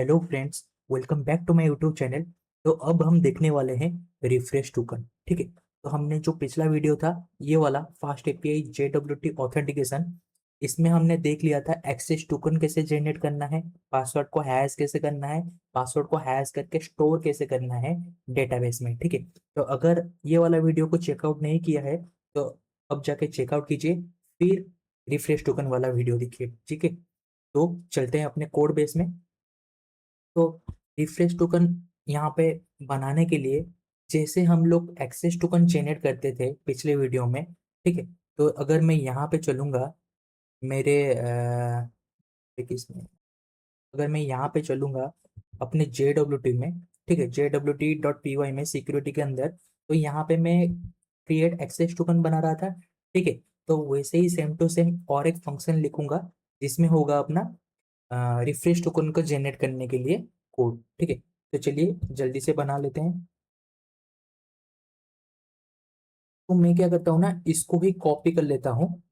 Hello friends, welcome back to my YouTube channel. तो अब हम देखने वाले हैं रिफ्रेश टोकन। ठीक है। तो हमने जो पिछला वीडियो था, ये वाला फास्ट एपीआई JWT ऑथेंटिकेशन, इसमें हमने देख लिया था एक्सेस टोकन कैसे जनरेट करना है, पासवर्ड को हैश कैसे करना है, पासवर्ड को हैश करके स्टोर कैसे करना है डेटाबेस में। ठीक है। तो अगर ये वाला वीडियो को चेकआउट नहीं किया है तो अब जाके चेकआउट कीजिए, फिर रिफ्रेश टोकन वाला वीडियो देखिए। ठीक है। तो चलते हैं अपने कोड बेस में। तो रिफ्रेश टोकन यहाँ पे बनाने के लिए, जैसे हम लोग एक्सेस टोकन जनरेट करते थे पिछले वीडियो में, ठीक है। तो अगर मैं यहाँ पे चलूँगा मेरे किसमें, अगर मैं यहाँ पे चलूँगा अपने JWT में, ठीक है, JWT.py में सिक्योरिटी के अंदर, तो यहाँ पे मैं क्रिएट एक्सेस टोकन बना रहा था। ठीक है। तो वैसे ही सेम टू सेम और एक फंक्शन लिखूंगा जिसमें होगा अपना रिफ्रेश टोकन को जनरेट करने के लिए कोड। ठीक है। तो चलिए जल्दी से बना लेते हैं। तो मैं क्या करता हूँ ना, इसको भी कॉपी कर लेता हूँ,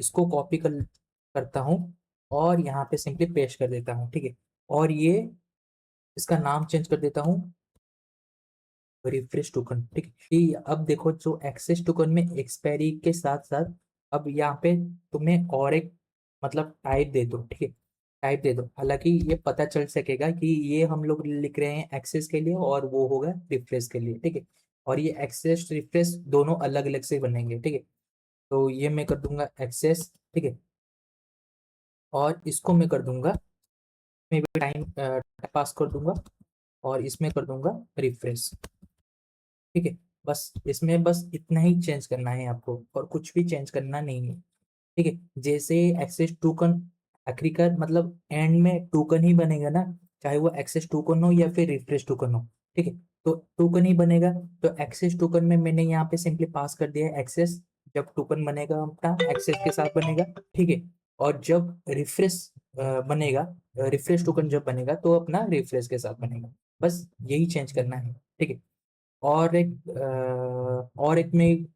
इसको कॉपी करता हूँ और यहाँ पे सिंपली पेस्ट कर देता हूँ। ठीक है। और ये इसका नाम चेंज कर देता हूँ रिफ्रेश टोकन। ठीक है। अब देखो, जो एक्सेस टोकन में एक्सपायरी के साथ साथ अब यहाँ पे तुम्हें और एक मतलब टाइप दे दो। ठीक है। टाइप दे दो, हालांकि ये पता चल सकेगा कि ये हम लोग लिख रहे हैं एक्सेस के लिए और वो होगा रिफ्रेश के लिए। ठीक है। और ये एक्सेस रिफ्रेश दोनों अलग अलग से बनेंगे। ठीक है। तो ये मैं कर दूंगा एक्सेस। ठीक है। और इसको मैं कर दूंगा, मैं भी टाइम पास कर दूंगा और इसमें कर दूंगा रिफ्रेश। ठीक है। बस इसमें बस इतना ही चेंज करना है आपको, और कुछ भी चेंज करना नहीं है। ठीक है। जैसे एक्सेस टोकन आखिरकार मतलब एंड में टोकन ही बनेगा ना, चाहे वो एक्सेस टोकन हो या फिर रिफ्रेश टोकन हो। ठीक है। तो टोकन ही बनेगा। तो एक्सेस टोकन में मैंने यहाँ पे सिंपली पास कर दिया है एक्सेस। जब टोकन बनेगा अपना एक्सेस के साथ बनेगा। ठीक है। और जब रिफ्रेश बनेगा, रिफ्रेश टोकन जब बनेगा तो अपना रिफ्रेश के साथ बनेगा। बस यही चेंज करना है। ठीक है। और एक मैं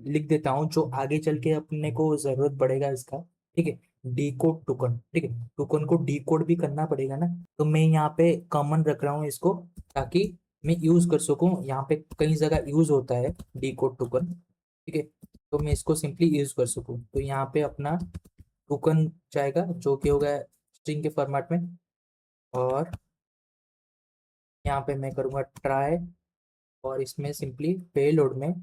लिख देता हूँ जो आगे चल के अपने को जरूरत पड़ेगा इसका। ठीक है। Decode token. ठीक है। टोकन को डीकोड भी करना पड़ेगा ना, तो मैं यहाँ पे कॉमन रख रहा हूँ इसको, ताकि मैं यूज कर सकूँ। यहाँ पे कई जगह यूज होता है डीकोड टोकन। ठीक है। तो मैं इसको सिंपली यूज कर सकूँ, तो यहाँ पे अपना टोकन जाएगा जो कि होगा स्ट्रिंग के फॉर्मेट में। और यहाँ पे मैं करूँगा ट्राई, और इसमें सिंपली पेलोड में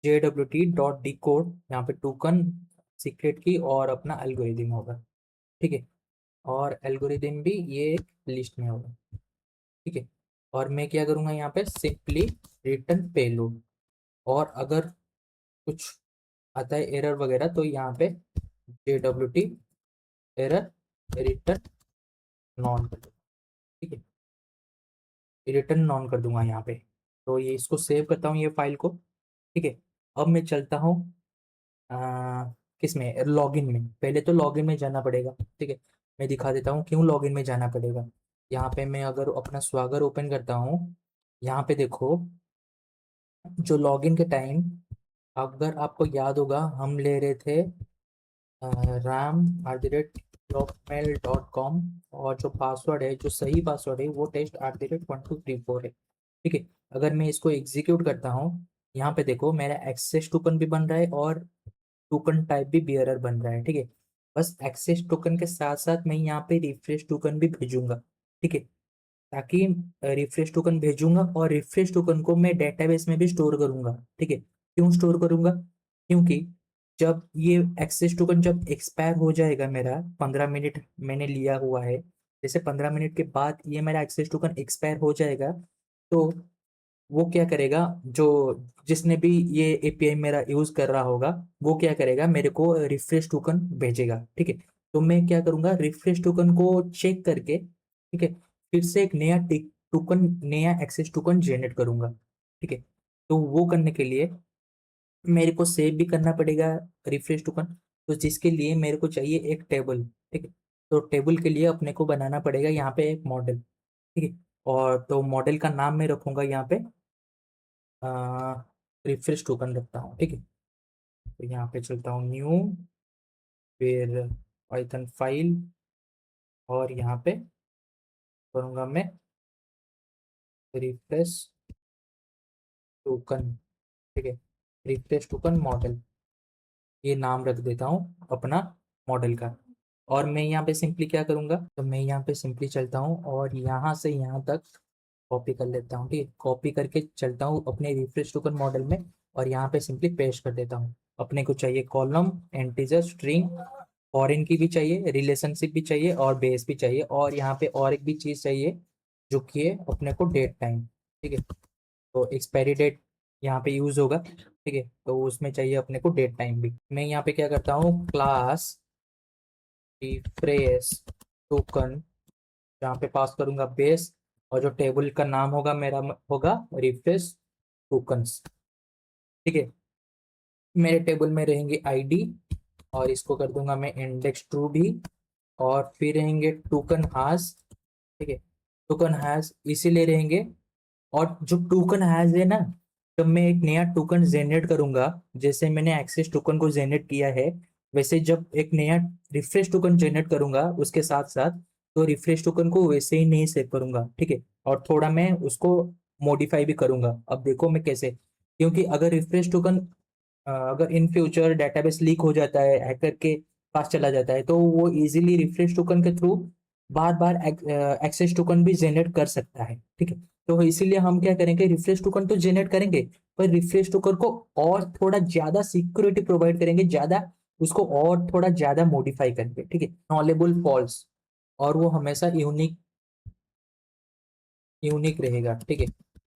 JWT.decode, यहाँ पे टोकन, सीक्रेट की और अपना एल्गोरिदम होगा। ठीक है। और एल्गोरिदम भी ये लिस्ट में होगा। ठीक है। और मैं क्या करूँगा यहाँ पे सिंपली रिटर्न पेलोड, और अगर कुछ आता है एरर वगैरह तो यहाँ पे JWT एरर रिटर्न नॉन कर दूंगा। ठीक है। रिटर्न नॉन कर दूंगा यहाँ पे। तो ये इसको सेव करता हूँ ये फाइल को। ठीक है। अब मैं चलता हूँ किसमें, लॉगिन में। पहले तो लॉगिन में जाना पड़ेगा। ठीक है। मैं दिखा देता हूँ क्यों लॉगिन में जाना पड़ेगा। यहाँ पे मैं अगर अपना स्वागर ओपन करता हूँ, यहाँ पे देखो, जो लॉगिन के टाइम, अगर आपको याद होगा, हम ले रहे थे ram@blockmail.com, और जो पासवर्ड है, जो सही पासवर्ड है वो test@1234 है। ठीक है। अगर मैं इसको एग्जीक्यूट करता हूँ, यहाँ पे देखो मेरा एक्सेस टोकन भी बन रहा है और टोकन टाइप भी बियरर बन रहा है। ठीक है। बस एक्सेस टोकन के साथ साथ मैं यहाँ पे रिफ्रेश टोकन भी भेजूंगा। ठीक है। ताकि रिफ्रेश टोकन भेजूंगा और रिफ्रेश टोकन को मैं डेटाबेस में भी स्टोर करूंगा। ठीक है। क्यों स्टोर करूंगा, क्योंकि जब ये एक्सेस टोकन जब एक्सपायर हो जाएगा, मेरा 15 मिनट मैंने लिया हुआ है, जैसे 15 मिनट के बाद ये मेरा एक्सेस टोकन एक्सपायर हो जाएगा, तो वो क्या करेगा, जो जिसने भी ये एपीआई मेरा यूज कर रहा होगा, वो क्या करेगा, मेरे को रिफ्रेश टोकन भेजेगा। ठीक है। तो मैं क्या करूंगा, रिफ्रेश टोकन को चेक करके, ठीक है, फिर से एक नया टोकन, नया एक्सेस टोकन जनरेट करूंगा। ठीक है। तो वो करने के लिए मेरे को सेव भी करना पड़ेगा रिफ्रेश टोकन, तो जिसके लिए मेरे को चाहिए एक टेबल। ठीक है। तो टेबल के लिए अपने को बनाना पड़ेगा यहाँ पे एक मॉडल। ठीक है। और तो मॉडल का नाम मैं रखूंगा यहाँ पे रिफ्रेश टोकन रखता हूँ। ठीक है। तो यहाँ पे चलता हूँ न्यू, फिर पाइथन फाइल, और यहाँ पे करूंगा मैं रिफ्रेश टोकन, ठीक है, रिफ्रेश टोकन मॉडल, ये नाम रख देता हूँ अपना मॉडल का। और मैं यहाँ पे सिंपली क्या करूँगा, तो मैं यहाँ पे सिंपली चलता हूँ और यहाँ से यहाँ तक कॉपी कर लेता हूँ, ठीक है, कॉपी करके चलता हूँ अपने रिफ्रेश टोकन मॉडल में और यहाँ पे सिंपली पेस्ट कर देता हूँ। अपने को चाहिए कॉलम, इंटीजर, स्ट्रिंग, फॉरेन की भी चाहिए, रिलेशनशिप भी चाहिए और बेस भी चाहिए, और यहाँ पे और एक भी चीज़ चाहिए जो कि है अपने को डेट टाइम, ठीक है, तो एक्सपायरी डेट यहाँ पे यूज होगा, ठीक है, तो उसमें चाहिए अपने को डेट टाइम भी। मैं यहाँ पे क्या करता हूँ, क्लास रिफ्रेश टोकन, यहाँ पे पास करूंगा बेस, और जो टेबल का नाम होगा मेरा होगा रिफ्रेश टोकन्स, ठीक है। मेरे टेबल में रहेंगे आईडी, और इसको कर दूंगा मैं इंडेक्स ट्रू भी, और फिर रहेंगे टोकन हैश, ठीक है, टोकन हैश इसीलिए रहेंगे। और जो टोकन हैश है ना, जब मैं एक नया टोकन जेनरेट करूंगा, जैसे मैंने एक्सेस टोकन को जेनरेट किया है, वैसे जब एक नया रिफ्रेश टोकन जेनरेट करूंगा उसके साथ साथ, तो रिफ्रेश टोकन को वैसे ही नहीं सेव करूंगा, ठीक है, और थोड़ा मैं उसको मॉडिफाई भी करूंगा। अब देखो मैं कैसे, क्योंकि अगर रिफ्रेश टोकन अगर इन फ्यूचर डेटाबेस लीक हो जाता है, हैकर के पास चला जाता है, तो वो इजीली रिफ्रेश टोकन के थ्रू बार बार एक्सेस टोकन भी जनरेट कर सकता है, ठीक है। तो इसीलिए हम क्या करेंगे, रिफ्रेश टोकन तो जनरेट करेंगे, पर रिफ्रेश टोकन को और थोड़ा ज्यादा सिक्योरिटी प्रोवाइड करेंगे, ज्यादा उसको और थोड़ा ज्यादा मॉडिफाई करेंगे, ठीक है, नॉलेबल फॉल्स, और वो हमेशा यूनिक यूनिक रहेगा, ठीक है,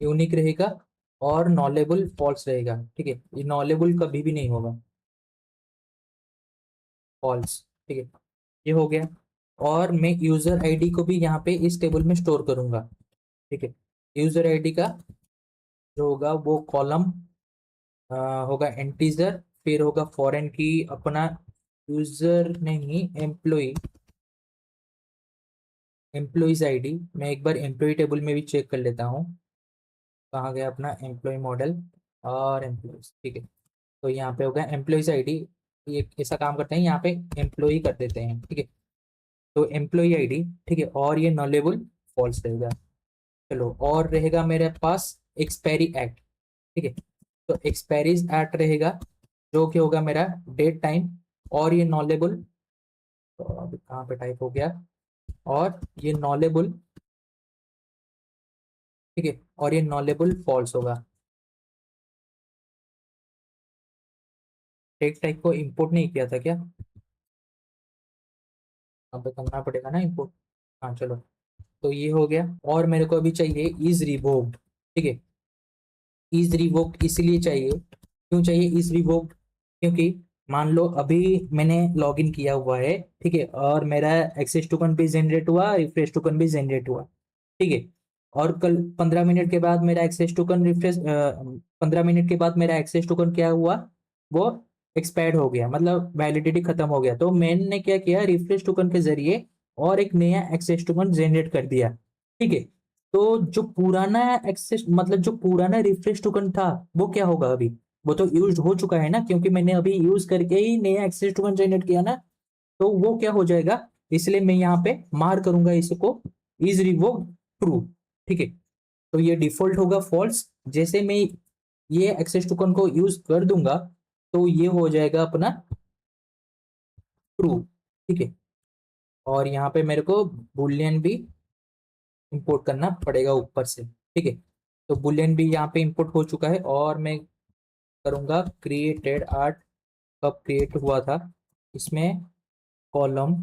यूनिक रहेगा, और नॉलेबल फॉल्स रहेगा, ठीक है, ये नॉलेबल कभी भी नहीं होगा, फॉल्स, ठीक है, ये हो गया। और मैं यूजर आईडी को भी यहाँ पे इस टेबल में स्टोर करूंगा, ठीक है, यूजर आईडी का जो होगा वो कॉलम होगा इंटीजर, फिर होगा फॉरेन की अपना यूजर नहीं, एम्प्लॉय, एम्प्लॉयज आईडी। मैं एक बार एम्प्लॉय टेबल में भी चेक कर लेता हूँ, कहाँ गया अपना एम्प्लॉय मॉडल और एम्प्लॉयज, ठीक है, तो यहाँ पे होगा एम्प्लॉयज आईडी। ये ऐसा काम करते हैं, यहाँ पे एम्प्लॉय कर देते हैं, ठीक है, तो एम्प्लॉय आईडी, ठीक है, और ये नॉलेबल फॉल्स रहेगा। चलो, और रहेगा मेरे पास एक्सपायरी एक्ट, ठीक है, तो एक्सपायरीज एक्ट रहेगा, जो कि होगा मेरा डेट टाइम, और ये नॉलेबल, तो अभी कहाँ पे टाइप हो गया, और ये नॉलेबल, ठीक है, और ये नॉलेबल फॉल्स होगा। टेक टाइप को इंपोर्ट नहीं किया था क्या, अब करना पड़ेगा ना इंपोर्ट। हाँ चलो, तो ये हो गया, और मेरे को अभी चाहिए इज रिवोक्ड, ठीक है, इज रिवोक्ड इसलिए चाहिए, क्यों चाहिए इज रिवोक्ड, क्योंकि मान लो अभी मैंने लॉगिन किया हुआ है, ठीक है, और मेरा एक्सेस टोकन भी जनरेट हुआ, रिफ्रेश टोकन भी जनरेट हुआ, ठीक है, और कल 15 मिनट के बाद मेरा एक्सेस टोकन रिफ्रेश 15 मिनट के बाद मेरा एक्सेस टोकन क्या हुआ, वो एक्सपायर्ड हो गया, मतलब वैलिडिटी खत्म हो गया, तो मैंने क्या किया, रिफ्रेश टोकन के जरिए और एक नया एक्सेस टोकन जनरेट कर दिया, ठीक है। तो जो पुराना एक्सेस मतलब जो पुराना रिफ्रेश टोकन था, वो क्या होगा अभी, वो तो यूज हो चुका है ना, क्योंकि मैंने अभी यूज करके ही नया एक्सेस टोकन जनरेट किया ना, तो वो क्या हो जाएगा, इसलिए मैं यहाँ पे मार करूंगा इसको इज रिवोक ट्रू, ठीक है, तो ये डिफॉल्ट होगा फॉल्स। जैसे मैं ये एक्सेस टोकन को यूज कर दूंगा, तो ये हो जाएगा अपना ट्रू, ठीक है, और यहाँ पे मेरे को बुलियन भी इंपोर्ट करना पड़ेगा ऊपर से, ठीक है, तो बुलियन भी यहाँ पे इंपोर्ट हो चुका है, और मैं करूंगा क्रिएटेड आर्ट, कब क्रिएट हुआ था, इसमें कॉलम,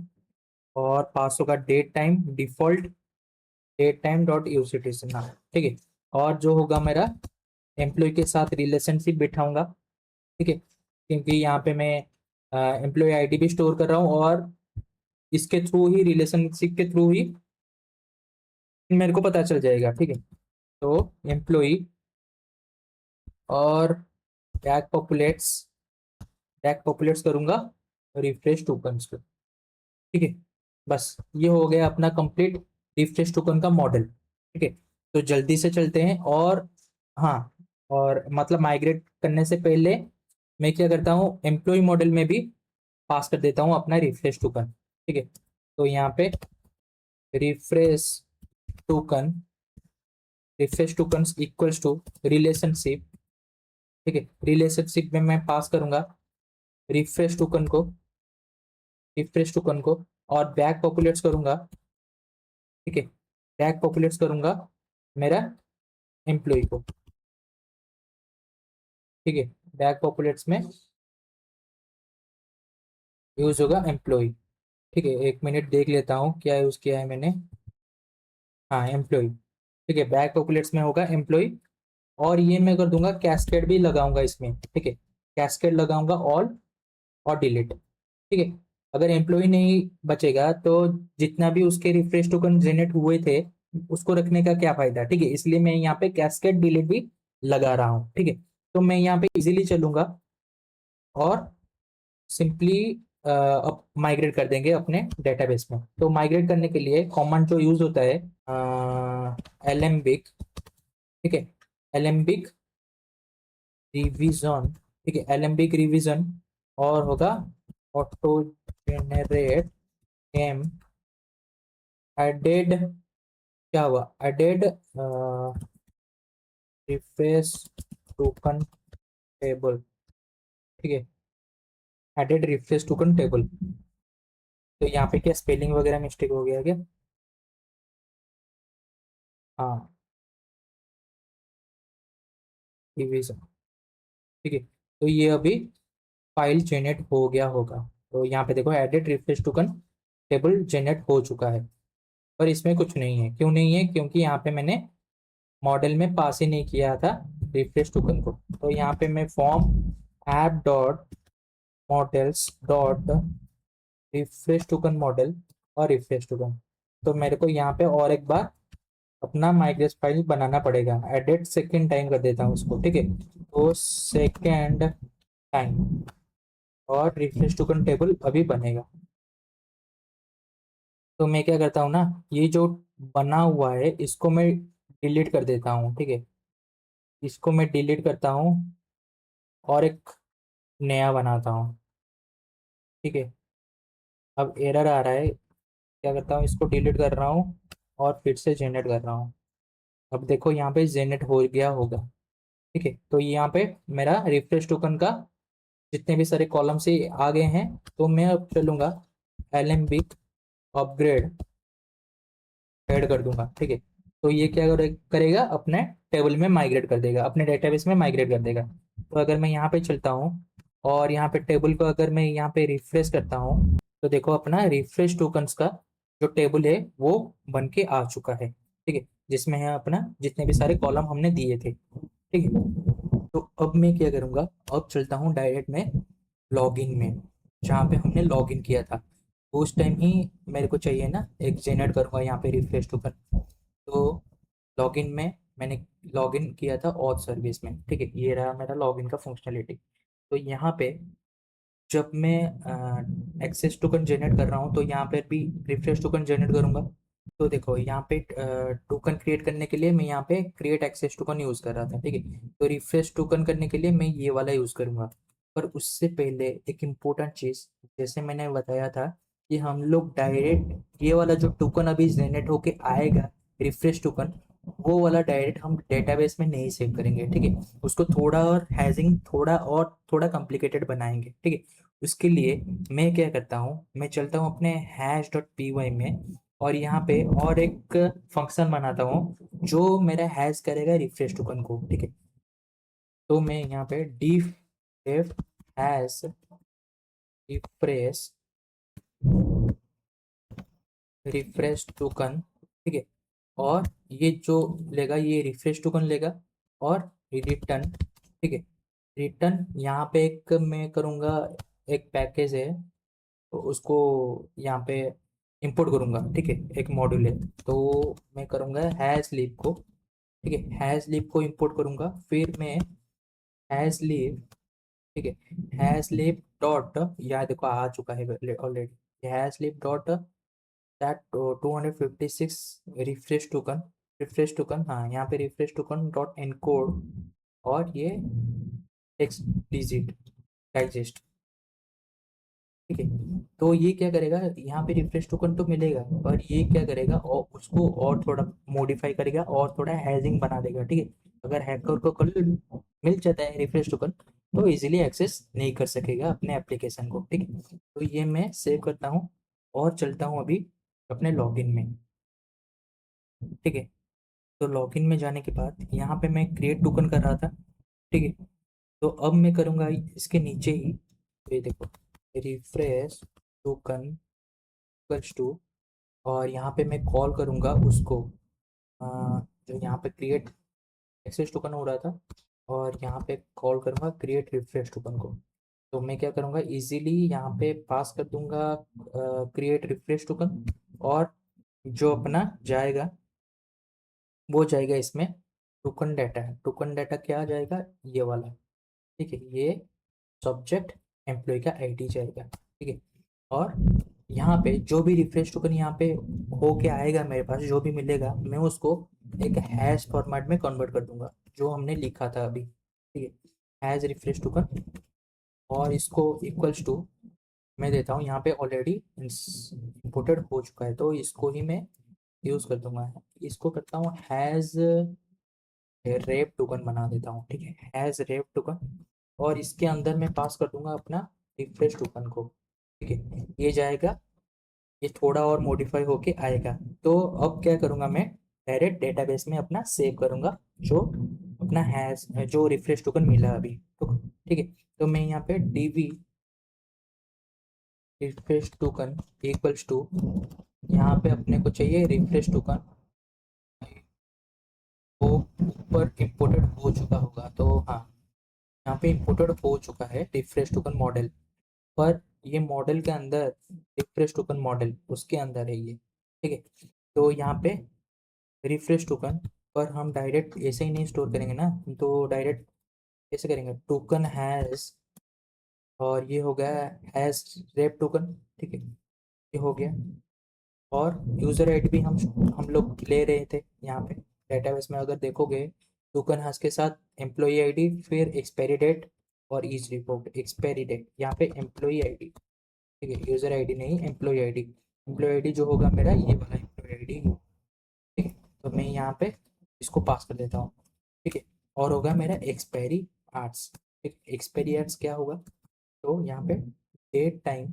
और पास होगा date time, default date time dot UCT से नाम, ठीक है, और जो होगा मेरा एम्प्लॉय के साथ रिलेशनशिप बिठाऊंगा, ठीक है, क्योंकि यहाँ पे मैं एम्प्लॉय आईडी भी स्टोर कर रहा हूँ, और इसके थ्रू ही, रिलेशनशिप के थ्रू ही मेरे को पता चल जाएगा, ठीक है, तो एम्प्लॉय और टैग पॉपुलेट्स, टैग पॉपुलेट्स करूंगा रिफ्रेश टोकन्स को, ठीक है, बस ये हो गया अपना कंप्लीट रिफ्रेश टोकन का मॉडल, ठीक है, तो जल्दी से चलते हैं। और हाँ, और मतलब माइग्रेट करने से पहले मैं क्या करता हूँ, एम्प्लॉय मॉडल में भी पास कर देता हूँ अपना रिफ्रेश टोकन, ठीक है, तो यहाँ पे refresh token, refresh token equals to relationship, ठीक है। रिलेशनशिप में मैं पास करूंगा रिफ्रेश टोकन को, रिफ्रेश टोकन को, और बैक पॉपुलेट्स करूंगा, ठीक है। बैक पॉपुलेट्स करूंगा मेरा एम्प्लॉय को, ठीक है। बैक पॉपुलेट्स में यूज होगा एम्प्लॉय, ठीक है। एक मिनट देख लेता हूँ क्या यूज किया है मैंने। हाँ, एम्प्लॉय, ठीक है। बैक पॉपुलेट्स में होगा एम्प्लॉय, और ये मैं कर दूंगा कैस्केड भी लगाऊंगा इसमें, ठीक है। कैस्केड लगाऊंगा ऑल और डिलीट, ठीक है। अगर एम्प्लॉय नहीं बचेगा तो जितना भी उसके रिफ्रेश टोकन जनरेट हुए थे उसको रखने का क्या फायदा, ठीक है। इसलिए मैं यहाँ पे कैस्केड डिलीट भी लगा रहा हूँ, ठीक है। तो मैं यहाँ पे इजीली चलूंगा और सिंपली अब माइग्रेट कर देंगे अपने डेटाबेस में। तो माइग्रेट करने के लिए कमांड जो यूज होता है एलेम्बिक, ठीक है। एलेम्बिक रिवीजन, ठीक है। एलेम्बिक रिवीजन, और होगा ऑटो जेनरेट एम एडेड, क्या हुआ, एडेड रिफ्रेश टोकन टेबल, ठीक है। Added refresh token table. तो यहाँ पे क्या स्पेलिंग वगैरह मिस्टेक हो गया क्या? हाँ, रिवीजन, ठीक है। तो ये अभी फाइल जनरेट हो गया होगा। तो यहाँ पे देखो added refresh token table generate हो चुका है, पर इसमें कुछ नहीं है। क्यों नहीं है? क्योंकि यहाँ पे मैंने मॉडल में पास ही नहीं किया था रिफ्रेश टोकन को। तो यहाँ पे मैं form app dot models dot refresh token model और रिफ्रेश टोकन, तो मेरे को यहाँ पे और एक बार अपना माइग्रेस फाइल बनाना पड़ेगा। एडिट सेकेंड टाइम कर देता हूँ उसको, ठीक है। तो सेकेंड टाइम, और रिफ्रेश टोकन टेबल अभी बनेगा। तो मैं क्या करता हूँ ना, ये जो बना हुआ है इसको मैं डिलीट कर देता हूँ, ठीक है। इसको मैं डिलीट करता हूँ और एक नया बनाता हूँ, ठीक है। अब एरर आ रहा है, क्या करता हूँ, इसको डिलीट कर रहा हूँ और फिर से जनरेट कर रहा हूँ। अब देखो यहाँ पे जनरेट हो गया होगा, ठीक है। तो यहाँ पे मेरा रिफ्रेश टोकन का जितने भी सारे कॉलम से आ गए हैं, तो मैं अब चलूंगा एलेम्बिक अपग्रेड ऐड कर दूंगा, ठीक है। तो ये क्या करेगा, अपने टेबल में माइग्रेट कर देगा, अपने डेटाबेस में माइग्रेट कर देगा। तो अगर मैं यहाँ पे चलता हूँ और यहाँ पे टेबल को अगर मैं यहाँ पे रिफ्रेश करता हूँ, तो देखो अपना रिफ्रेश टोकन्स का जो टेबल है वो बन के आ चुका है, ठीक है। जिसमें है अपना जितने भी सारे कॉलम हमने दिए थे, ठीक है। तो अब मैं क्या करूँगा, अब चलता हूँ डायरेक्ट में लॉगिन में, जहाँ पे हमने लॉगिन किया था। उस टाइम ही मेरे को चाहिए ना, एक जनरेट करूँगा यहाँ पे रिफ्रेश टोकन। तो लॉगिन में मैंने लॉगिन किया था ऑथ सर्विस में, ठीक है। ये रहा मेरा लॉगिन का फंक्शनलिटी। तो यहाँ पे जब मैं एक्सेस टोकन जनरेट कर रहा हूँ तो यहाँ पे भी रिफ्रेश टोकन जनरेट करूँगा। तो देखो यहाँ पे टोकन क्रिएट करने के लिए मैं यहाँ पे क्रिएट एक्सेस टोकन यूज़ कर रहा था, ठीक है। तो रिफ्रेश टोकन करने के लिए मैं ये वाला यूज़ करूँगा। पर उससे पहले एक इम्पोर्टेंट चीज़, जैसे मैंने बताया था कि हम लोग डायरेक्ट ये वाला जो टोकन अभी जनरेट होके आएगा रिफ्रेश टोकन, वो वाला डायरेक्ट हम डेटाबेस में नहीं सेव करेंगे, ठीक है। उसको थोड़ा और हैजिंग थोड़ा कॉम्प्लिकेटेड बनाएंगे, ठीक है। उसके लिए मैं क्या करता हूँ, मैं चलता हूँ अपने हैश डॉट पी वाई में, और यहाँ पे और एक फंक्शन बनाता हूँ जो मेरा हैश करेगा रिफ्रेश टोकन को, ठीक है। तो मैं यहाँ पे diff F hash refresh refresh token, ठीक है। और ये जो लेगा ये रिफ्रेश टोकन लेगा और रिटर्न, ठीक है। रिटर्न यहाँ पे एक मैं करूँगा, एक पैकेज है तो उसको यहाँ पे इंपोर्ट करूँगा, ठीक है। एक मॉड्यूल है, तो मैं करूँगा हैश लीव को, ठीक है। हैश लीव को इंपोर्ट करूँगा, फिर मैं हैश लीव, ठीक है, हैश लीव डॉट, यहाँ देखो आ चुका है already, hash leave dot that 256 refresh token, refresh token, हाँ यहाँ पे रिफ्रेश टोकन डॉट एनकोड, और ये टेक्स्ट डिजिट डाइजेस्ट, ठीक है। तो ये क्या करेगा, यहाँ पे रिफ्रेश टोकन तो मिलेगा, पर ये क्या करेगा और उसको और थोड़ा मॉडिफाई करेगा और थोड़ा हैजिंग बना देगा। ठीक है, अगर हैकर को कल मिल जाता है रिफ्रेश टोकन तो इजीली एक्सेस नहीं कर सकेगा अपने एप्लीकेशन को। ठीक है, तो ये मैं सेव करता हूँ और चलता हूँ अभी अपने लॉगिन में। ठीक है, तो लॉगिन में जाने के बाद यहाँ पे मैं क्रिएट टोकन कर रहा था। ठीक है, तो अब मैं करूँगा इसके नीचे ही, ये देखो, रिफ्रेश टोकन इक्वल्स टू, और यहाँ पे मैं कॉल करूँगा उसको, जो यहाँ पे क्रिएट एक्सेस टोकन हो रहा था, और यहाँ पे कॉल करूँगा क्रिएट रिफ्रेश टोकन को। तो मैं क्या करूँगा, इजीली यहाँ पे पास कर दूंगा क्रिएट रिफ्रेश टोकन, और जो अपना जाएगा वो जाएगा इसमें टोकन डाटा है। टोकन डाटा क्या आ जाएगा, ये वाला। ठीक है, ये सब्जेक्ट एम्प्लॉय का आईडी जाएगा। ठीक है, और यहाँ पे जो भी रिफ्रेश टोकन यहाँ पे हो के आएगा मेरे पास, जो भी मिलेगा मैं उसको एक हैश फॉर्मेट में कन्वर्ट कर दूंगा, जो हमने लिखा था अभी। ठीक है, हैज रिफ्रेश टोकन, और इसको इक्वल्स टू मैं देता हूँ, यहाँ पे ऑलरेडी इंपोर्टेड हो चुका है तो इसको ही मैं यूज़ कर दूंगा। इसको करता हूँ हैज़ रेप टोकन बना देता हूँ। ठीक है, हैज़ रेप टोकन, और इसके अंदर मैं पास कर दूंगा अपना रिफ्रेश टोकन को। ठीक है, ये जाएगा, ये थोड़ा और मॉडिफाई होके आएगा। तो अब क्या करूँगा, मैं डायरेक्ट डेटाबेस में अपना सेव करूँगा जो अपना हैज़ जो रिफ्रेश टोकन मिला अभी। तो ठीक है, तो मैं यहाँ पे DV refresh token equals to, यहाँ पे अपने को चाहिए रिफ्रेश टोकन, वो ऊपर इंपोर्टेड हो चुका होगा तो हाँ, यहाँ पे इंपोर्टेड हो चुका है रिफ्रेश टोकन मॉडल, पर ये मॉडल के अंदर रिफ्रेश टोकन मॉडल उसके अंदर है ये। ठीक है, तो यहाँ पे रिफ्रेश टोकन पर हम डायरेक्ट ऐसे ही नहीं स्टोर करेंगे ना, तो डायरेक्ट कैसे करेंगे, टोकन हैज़, और ये हो गया हैज़ रेप टोकन। ठीक है, ये हो गया, और यूज़र आईडी भी हम लोग ले रहे थे यहाँ पे डेटाबेस में। अगर देखोगे टोकन हंस के साथ एम्प्लॉई आईडी, फिर एक्सपायरी डेट और ईच रिपोर्ट एक्सपायरी डेट, यहाँ पे एम्प्लॉई आईडी। ठीक है, यूज़र आईडी नहीं, एम्प्लॉई आईडी। एम्प्लॉई आईडी जो होगा मेरा ये वाला एम्प्लॉई आईडी। ठीक है, तो मैं यहाँ पे इसको पास कर देता हूँ। ठीक है, और होगा मेरा एक्सपायरी आर्ट्स। ठीक, एक्सपायरी आर्ट्स क्या होगा, तो यहाँ पे डेट टाइम।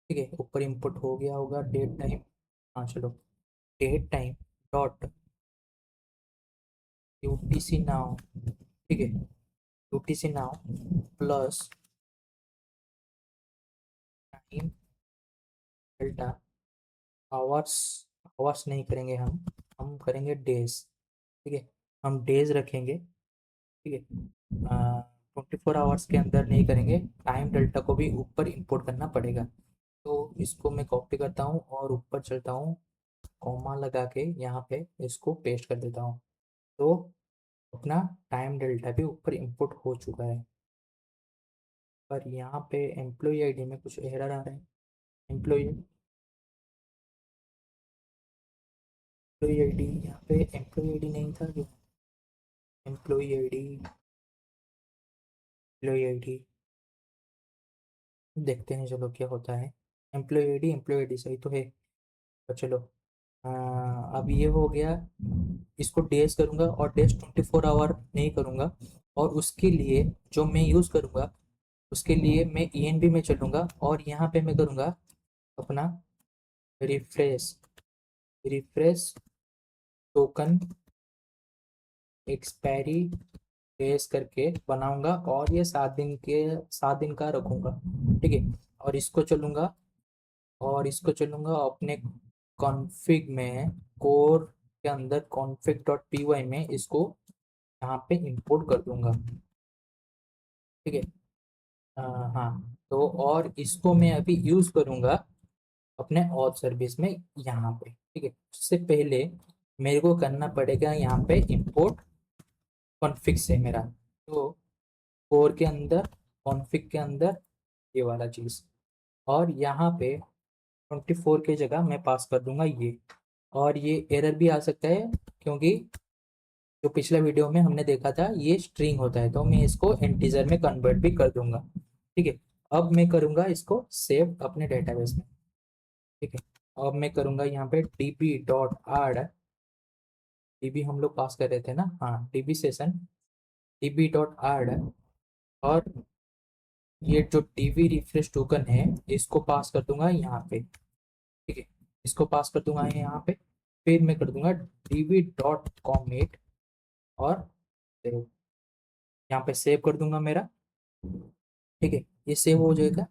ठीक है, ऊपर इंपुट हो गया होगा डेट टाइम। हाँ चलो, date time dot UTC now. ठीक है, UTC now plus time delta hours. Hours नहीं करेंगे हम करेंगे डेज। ठीक है, हम डेज रखेंगे। ठीक है, 24 आवर्स के अंदर नहीं करेंगे, टाइम डेल्टा को भी ऊपर इंपोर्ट करना पड़ेगा। तो इसको मैं कॉपी करता हूँ और ऊपर चलता हूँ, कॉमा लगा के यहाँ पे इसको पेस्ट कर देता हूँ। तो अपना टाइम डेल्टा भी ऊपर इंपोर्ट हो चुका है, पर यहाँ पे एम्प्लॉई आईडी में कुछ एरर आ रहा है। एम्प्लॉई एम्प्लॉई आईडी, यहाँ पे एम्प्लॉई आईडी नहीं था जो, एम्प्लॉई आईडी, एम्प्लॉई आईडी देखते हैं चलो क्या होता है। एम्प्लॉय आईडी सही तो है, तो चलो। अब ये हो गया, इसको डेज करूँगा और डेज 24 आवर नहीं करूँगा, और उसके लिए जो मैं यूज़ करूँगा उसके लिए मैं ईएनबी में चलूँगा, और यहाँ पे मैं करूँगा अपना refresh refresh token expiry days करके बनाऊंगा, और ये 7 दिन का रखूँगा। ठीक है, और इसको चलूँगा, और इसको चलूँगा अपने कॉन्फ़िग में, कोर के अंदर कॉन्फ़िग डॉट पी वाई में इसको यहाँ पे इंपोर्ट कर दूंगा। ठीक है, हाँ, तो और इसको मैं अभी यूज़ करूँगा अपने ऑथ सर्विस में यहाँ पे। ठीक है, उससे पहले मेरे को करना पड़ेगा यहाँ पे इंपोर्ट कॉन्फ़िग से मेरा, तो कोर के अंदर कॉन्फ़िग के अंदर ये वाला चीज़, और यहाँ पे 24 की जगह मैं पास कर दूंगा ये। और ये एरर भी आ सकता है क्योंकि जो पिछला वीडियो में हमने देखा था ये स्ट्रिंग होता है, तो मैं इसको इंटीजर में कन्वर्ट भी कर दूंगा। ठीक है, अब मैं करूँगा इसको सेव अपने डेटाबेस में। ठीक है, अब मैं करूँगा यहाँ पे db.add, db हम लोग पास कर रहे थे ना, हाँ db सेशन db.add, और ये जो db रिफ्रेश टोकन है इसको पास कर दूंगा यहाँ पे। ठीक है, इसको पास कर दूंगा यहाँ पे। फिर मैं कर दूंगा db.commit, और यहाँ पे सेव कर दूंगा मेरा। ठीक है, ये सेव हो जाएगा,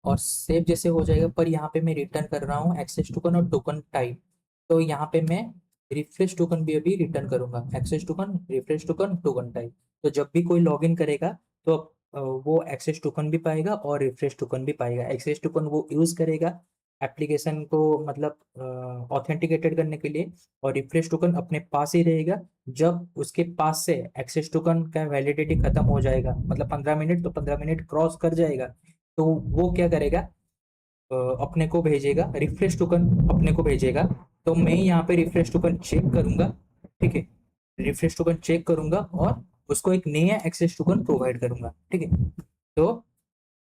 और सेव जैसे हो जाएगा, पर यहाँ पे मैं रिटर्न कर रहा हूँ एक्सेस टोकन और टोकन टाइप। तो यहाँ पे मैं रिफ्रेश टोकन भी अभी रिटर्न करूंगा, access token, refresh token, token type. तो जब भी कोई लॉगिन करेगा तो वो एक्सेस टोकन भी पाएगा और रिफ्रेश टोकन भी पाएगा। एक्सेस टोकन वो यूज करेगा एप्लीकेशन को, मतलब ऑथेंटिकेटेड करने के लिए, और रिफ्रेश टोकन अपने पास ही रहेगा। जब उसके पास से एक्सेस टोकन का वैलिडिटी खत्म हो जाएगा, मतलब 15 मिनट, तो 15 मिनट क्रॉस कर जाएगा, तो वो क्या करेगा, अपने को भेजेगा रिफ्रेश टोकन, अपने को भेजेगा। तो मैं यहाँ पे रिफ्रेश टोकन चेक करूंगा। ठीक है, रिफ्रेश टोकन चेक करूंगा और उसको एक नया एक्सेस टोकन प्रोवाइड करूंगा। ठीक है, तो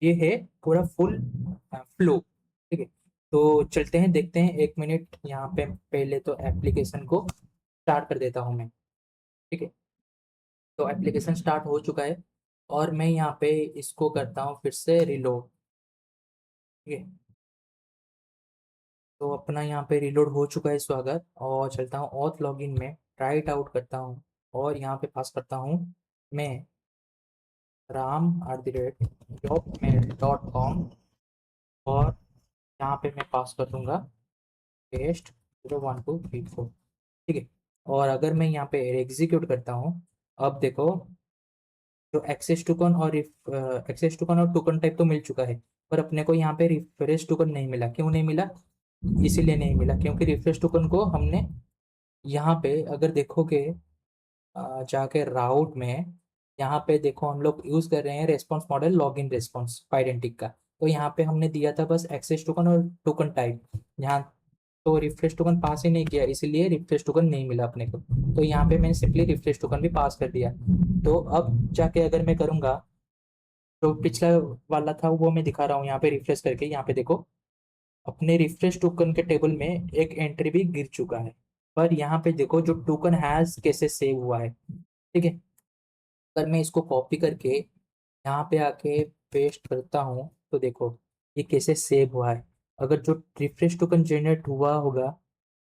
ये है पूरा फुल फ्लो। ठीक है, तो चलते हैं, देखते हैं। 1 मिनट यहाँ पे पहले तो एप्लीकेशन को स्टार्ट कर देता हूँ मैं। ठीक है, तो एप्लीकेशन स्टार्ट हो चुका है, और मैं यहाँ पे इसको करता हूँ फिर से रिलोड। ठीक है, तो अपना यहाँ पे रिलोड हो चुका है स्वागत, और चलता हूँ ऑथ लॉगिन में, ट्राई इट आउट करता हूँ, और यहाँ पे पास करता हूँ मैं ram@jobmail.com, और यहाँ पे मैं पास कर दूंगा पेस्ट 01234। ठीक है, और अगर मैं यहाँ पे एग्जीक्यूट करता हूँ, अब देखो, जो एक्सेस टोकन और टोकन टाइप तो मिल चुका है, पर अपने को यहाँ पे रिफ्रेश टोकन नहीं मिला। क्यों नहीं मिला? इसीलिए नहीं मिला क्योंकि रिफ्रेश टोकन को हमने यहाँ पे अगर देखोगे, जाके राउट में, यहाँ पे देखो हम लोग यूज कर रहे हैं रेस्पॉन्स मॉडल लॉगिन रेस्पॉन्स पाइडेंटिक का। तो यहाँ पे हमने दिया था बस एक्सेस टोकन और टोकन टाइप, यहाँ तो रिफ्रेश टोकन पास ही नहीं किया, इसीलिए रिफ्रेश टोकन नहीं मिला अपने को। तो यहाँ पे मैंने सिंपली रिफ्रेश टोकन भी पास कर दिया। तो अब जाके अगर मैं करूँगा, तो पिछला वाला था वो मैं दिखा रहा हूँ यहाँ पे रिफ्रेश करके। यहाँ पे देखो, अपने रिफ्रेश टोकन के टेबल में एक एंट्री भी गिर चुका है, पर यहाँ पे देखो जो टोकन हैज कैसे सेव हुआ है। ठीक है, अगर मैं इसको कॉपी करके यहाँ पे आके पेस्ट करता हूँ, तो देखो ये कैसे सेव हुआ है। अगर जो रिफ्रेश टोकन जनरेट हुआ होगा,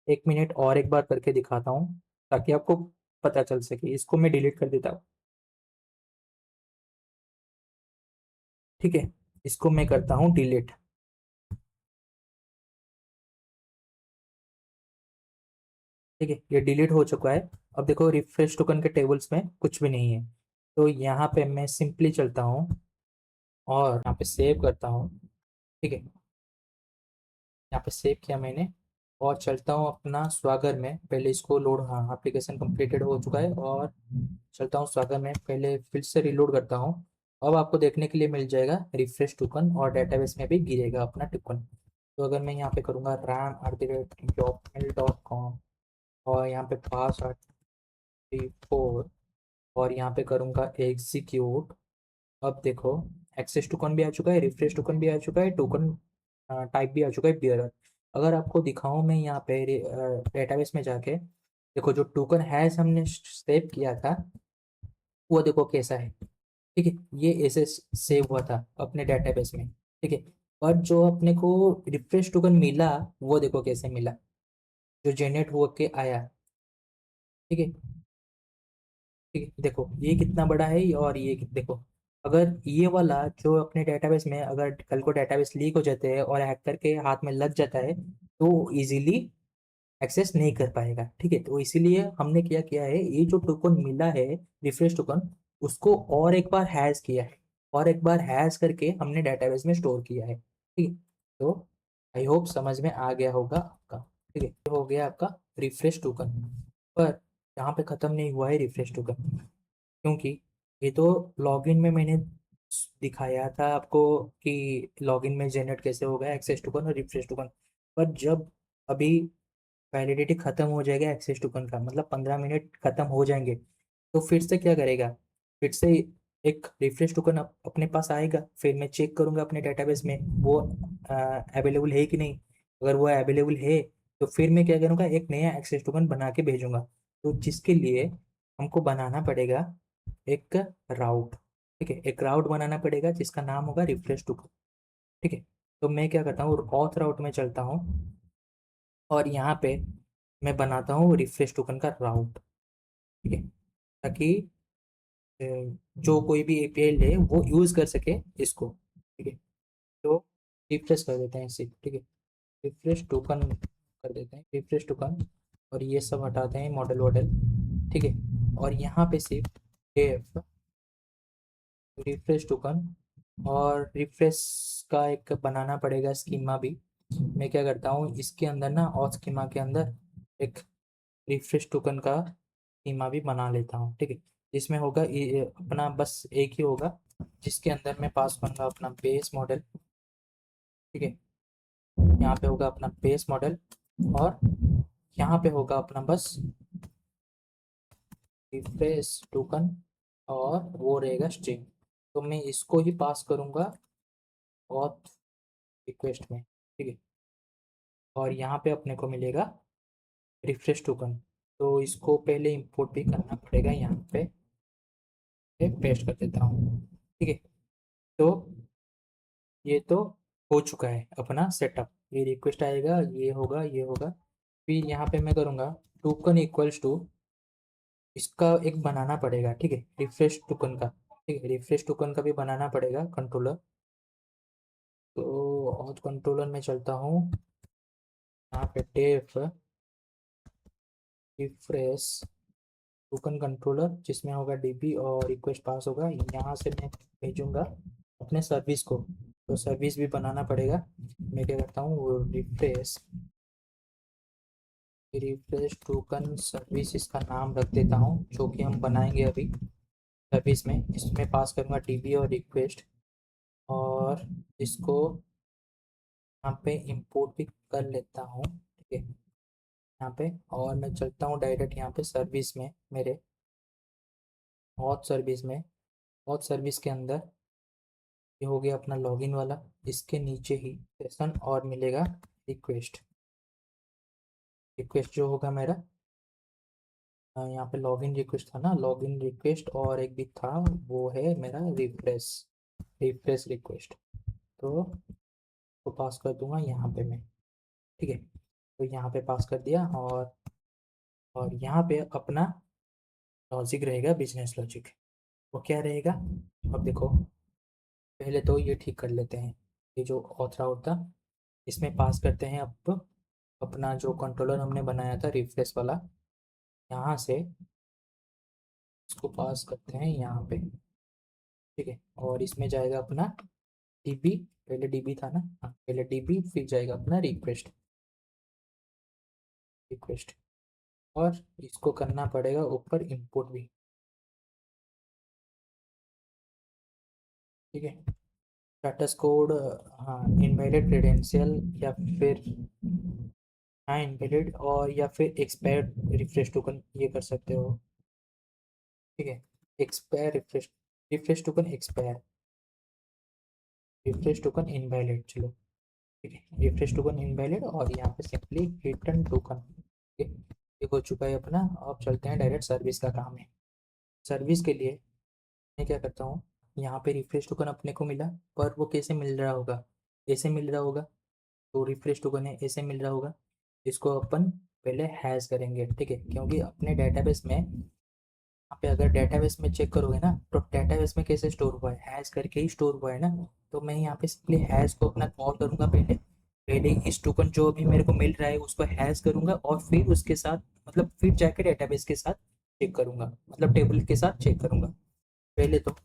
1 मिनट और एक बार करके दिखाता हूँ ताकि आपको पता चल सके। इसको मैं डिलीट कर देता हूँ। ठीक है, इसको मैं करता हूँ डिलीट। ठीक है, ये डिलीट हो चुका है। अब देखो रिफ्रेश टोकन के टेबल्स में कुछ भी नहीं है। तो यहाँ पे मैं सिंपली चलता हूँ और यहाँ पे सेव करता हूँ। ठीक है, यहाँ पे सेव किया मैंने, और चलता हूँ अपना स्वागर में। पहले इसको लोड, हाँ एप्लीकेशन कंप्लीटेड हो चुका है, और चलता हूँ स्वागर में, पहले फिर से रिलोड करता हूँ। अब आपको देखने के लिए मिल जाएगा रिफ्रेश टोकन, और डेटाबेस में भी गिरेगा अपना टोकन। तो अगर मैं यहाँ पे करूँगा ram@jobmail.com, और यहाँ पे pass34, और यहाँ पे करूँगा एग्जीक्यूट। अब देखो एक्सेस टोकन भी आ चुका है, रिफ्रेश टोकन भी आ चुका है, टोकन टाइप भी आ चुका है बियरर। अगर आपको दिखाऊं मैं यहाँ पे डेटाबेस में जाके, देखो जो टोकन हैश हमने सेव किया था वो देखो कैसा है। ठीक है, ये ऐसे सेव हुआ था अपने डेटाबेस में। ठीक है, और जो अपने को रिफ्रेश टोकन मिला वो देखो कैसे मिला, जो जनरेट हो के आया। ठीक है, ठीक है, देखो ये कितना बड़ा है, और ये देखो, अगर ये वाला जो अपने डेटाबेस में, अगर कल को डेटाबेस लीक हो जाते हैं और हैकर के हाथ में लग जाता है, तो इजीली एक्सेस नहीं कर पाएगा। ठीक है, तो इसीलिए हमने क्या किया है, ये जो टोकन मिला है रिफ्रेश टोकन, उसको और एक बार हैश किया है, और एक बार हैश करके हमने डेटाबेस में स्टोर किया है। ठीक है, तो आई होप समझ में आ गया होगा आपका। ठीक है, ये हो गया आपका रिफ्रेश टोकन। पर यहाँ पे ख़त्म नहीं हुआ है रिफ्रेश टोकन, क्योंकि ये तो लॉगिन में मैंने दिखाया था आपको कि लॉगिन में जनरेट कैसे होगा एक्सेस टोकन और रिफ्रेश टोकन। पर जब अभी वैलिडिटी खत्म हो जाएगा एक्सेस टोकन का, मतलब 15 मिनट खत्म हो जाएंगे, तो फिर से क्या करेगा, फिर से एक रिफ्रेश टोकन अपने पास आएगा, फिर मैं चेक करूंगा अपने डेटाबेस में वो अवेलेबल है कि नहीं। अगर वो अवेलेबल है तो फिर मैं क्या करूंगा, एक नया एक्सेस टोकन बना के भेजूंगा। तो जिसके लिए हमको बनाना पड़ेगा एक राउट। ठीक है, एक राउट बनाना पड़ेगा जिसका नाम होगा रिफ्रेश टोकन। ठीक है, तो मैं क्या करता हूँ, ऑथ राउट में चलता हूँ और यहाँ पे मैं बनाता हूँ रिफ्रेश टोकन का राउट। ठीक है, ताकि अ, जो कोई भी एपीआई ले वो यूज कर सके इसको। ठीक है, तो रिफ्रेश कर देते हैं इसे। ठीक है, रिफ्रेश टोकन कर देते हैं, रिफ्रेश टोकन, और ये सब हटाते हैं मॉडल वॉडल। ठीक है, और यहाँ पे सिर्फ डेफ रिफ्रेश टोकन, और रिफ्रेश का एक बनाना पड़ेगा स्कीमा भी। मैं क्या करता हूँ इसके अंदर ना, और स्कीमा के अंदर एक रिफ्रेश टोकन का स्कीमा भी बना लेता हूँ। ठीक है, इसमें होगा अपना बस एक ही होगा, जिसके अंदर मैं पास करूंगा अपना बेस मॉडल। ठीक है, यहाँ पे होगा अपना बेस मॉडल, और यहाँ पे होगा अपना बस रिफ्रेश टोकन, और वो रहेगा स्ट्रिंग। तो मैं इसको ही पास करूंगा ऑथ रिक्वेस्ट में। ठीक है, और यहाँ पे अपने को मिलेगा रिफ्रेश टोकन। तो इसको पहले इंपोर्ट भी करना पड़ेगा, यहाँ पे पेस्ट कर देता हूँ। ठीक है, तो ये तो हो चुका है अपना सेटअप। ये रिक्वेस्ट आएगा, ये होगा, ये होगा। फिर यहाँ पे मैं करूँगा टोकन इक्वल्स टू, इसका एक बनाना पड़ेगा। ठीक है, रिफ्रेश टोकन का। ठीक है, रिफ्रेश टोकन का भी बनाना पड़ेगा कंट्रोलर। तो और कंट्रोलर में चलता हूँ, यहाँ पे डेफ रिफ्रेश टोकन कंट्रोलर, जिसमें होगा डीबी और रिक्वेस्ट पास होगा। यहाँ से मैं भेजूंगा अपने सर्विस को, तो सर्विस भी बनाना पड़ेगा। मैं क्या करता हूँ, रिफ्रेश रिफ्रेश टोकन सर्विस इसका नाम रख देता हूँ, जो कि हम बनाएंगे अभी सर्विस में। इसमें पास करूँगा डीबी और रिक्वेस्ट, और इसको यहाँ पे इंपोर्ट भी कर लेता हूँ। ठीक है, यहाँ पे, और मैं चलता हूँ डायरेक्ट यहाँ पे सर्विस में मेरे, ऑथ सर्विस में। ऑथ सर्विस के अंदर ये हो गया अपना लॉगिन वाला, इसके नीचे ही सेशन और मिलेगा रिक्वेस्ट। रिक्वेस्ट जो होगा मेरा, यहाँ पे लॉगिन रिक्वेस्ट था ना, लॉगिन रिक्वेस्ट, और एक भी था, वो है मेरा रिफ्रेश रिफ्रेश रिक्वेस्ट। तो पास कर दूंगा यहाँ पे मैं। ठीक है, तो यहाँ पे पास कर दिया, और यहाँ पे अपना लॉजिक रहेगा, बिजनेस लॉजिक। वो क्या रहेगा, अब देखो, पहले तो ये ठीक कर लेते हैं। ये जो ऑथर आउट था, इसमें पास करते हैं अब अपना जो कंट्रोलर हमने बनाया था रिफ्रेश वाला, यहाँ से इसको पास करते हैं यहाँ पे। ठीक है, और इसमें जाएगा अपना डीबी, पहले डीबी था ना, हाँ पहले डीबी, फिर जाएगा अपना रिक्वेस्ट रिक्वेस्ट, और इसको करना पड़ेगा ऊपर इंपोर्ट भी। ठीक है, स्टेटस कोड, हाँ इनवैलिड क्रेडेंशियल, या फिर हाँ इनवैलिड, और या फिर एक्सपायर्ड रिफ्रेश टोकन ये कर सकते हो। ठीक है, expire refresh refresh token expire, refresh token invalid, चलो ठीक है, रिफ्रेश टोकन इनवैलिड, और यहाँ पे सिंपली रिटर्न टोकन। ठीक है, ये हो चुका है अपना। अब चलते हैं डायरेक्ट सर्विस का काम है। सर्विस के लिए मैं क्या करता हूँ, यहाँ पे रिफ्रेश टोकन अपने को मिला, पर वो कैसे मिल रहा होगा, ऐसे मिल रहा होगा। तो रिफ्रेश टोकन है, ऐसे मिल रहा होगा। इसको अपन पहले हैश करेंगे। ठीक है, क्योंकि अपने डेटाबेस में, यहाँ पे अगर डेटाबेस में चेक करोगे ना, तो डेटाबेस में कैसे स्टोर हुआ है, हैश करके ही स्टोर हुआ है ना। तो मैं यहाँ पे सिंपली हैश को अपना कॉल करूंगा, पहले पहले इस टोकन जो भी मेरे को मिल रहा है उसको हैश करूंगा, और फिर उसके साथ, मतलब फिर जाके डेटाबेस के साथ चेक करूंगा, मतलब टेबल के साथ चेक करूंगा। पहले तो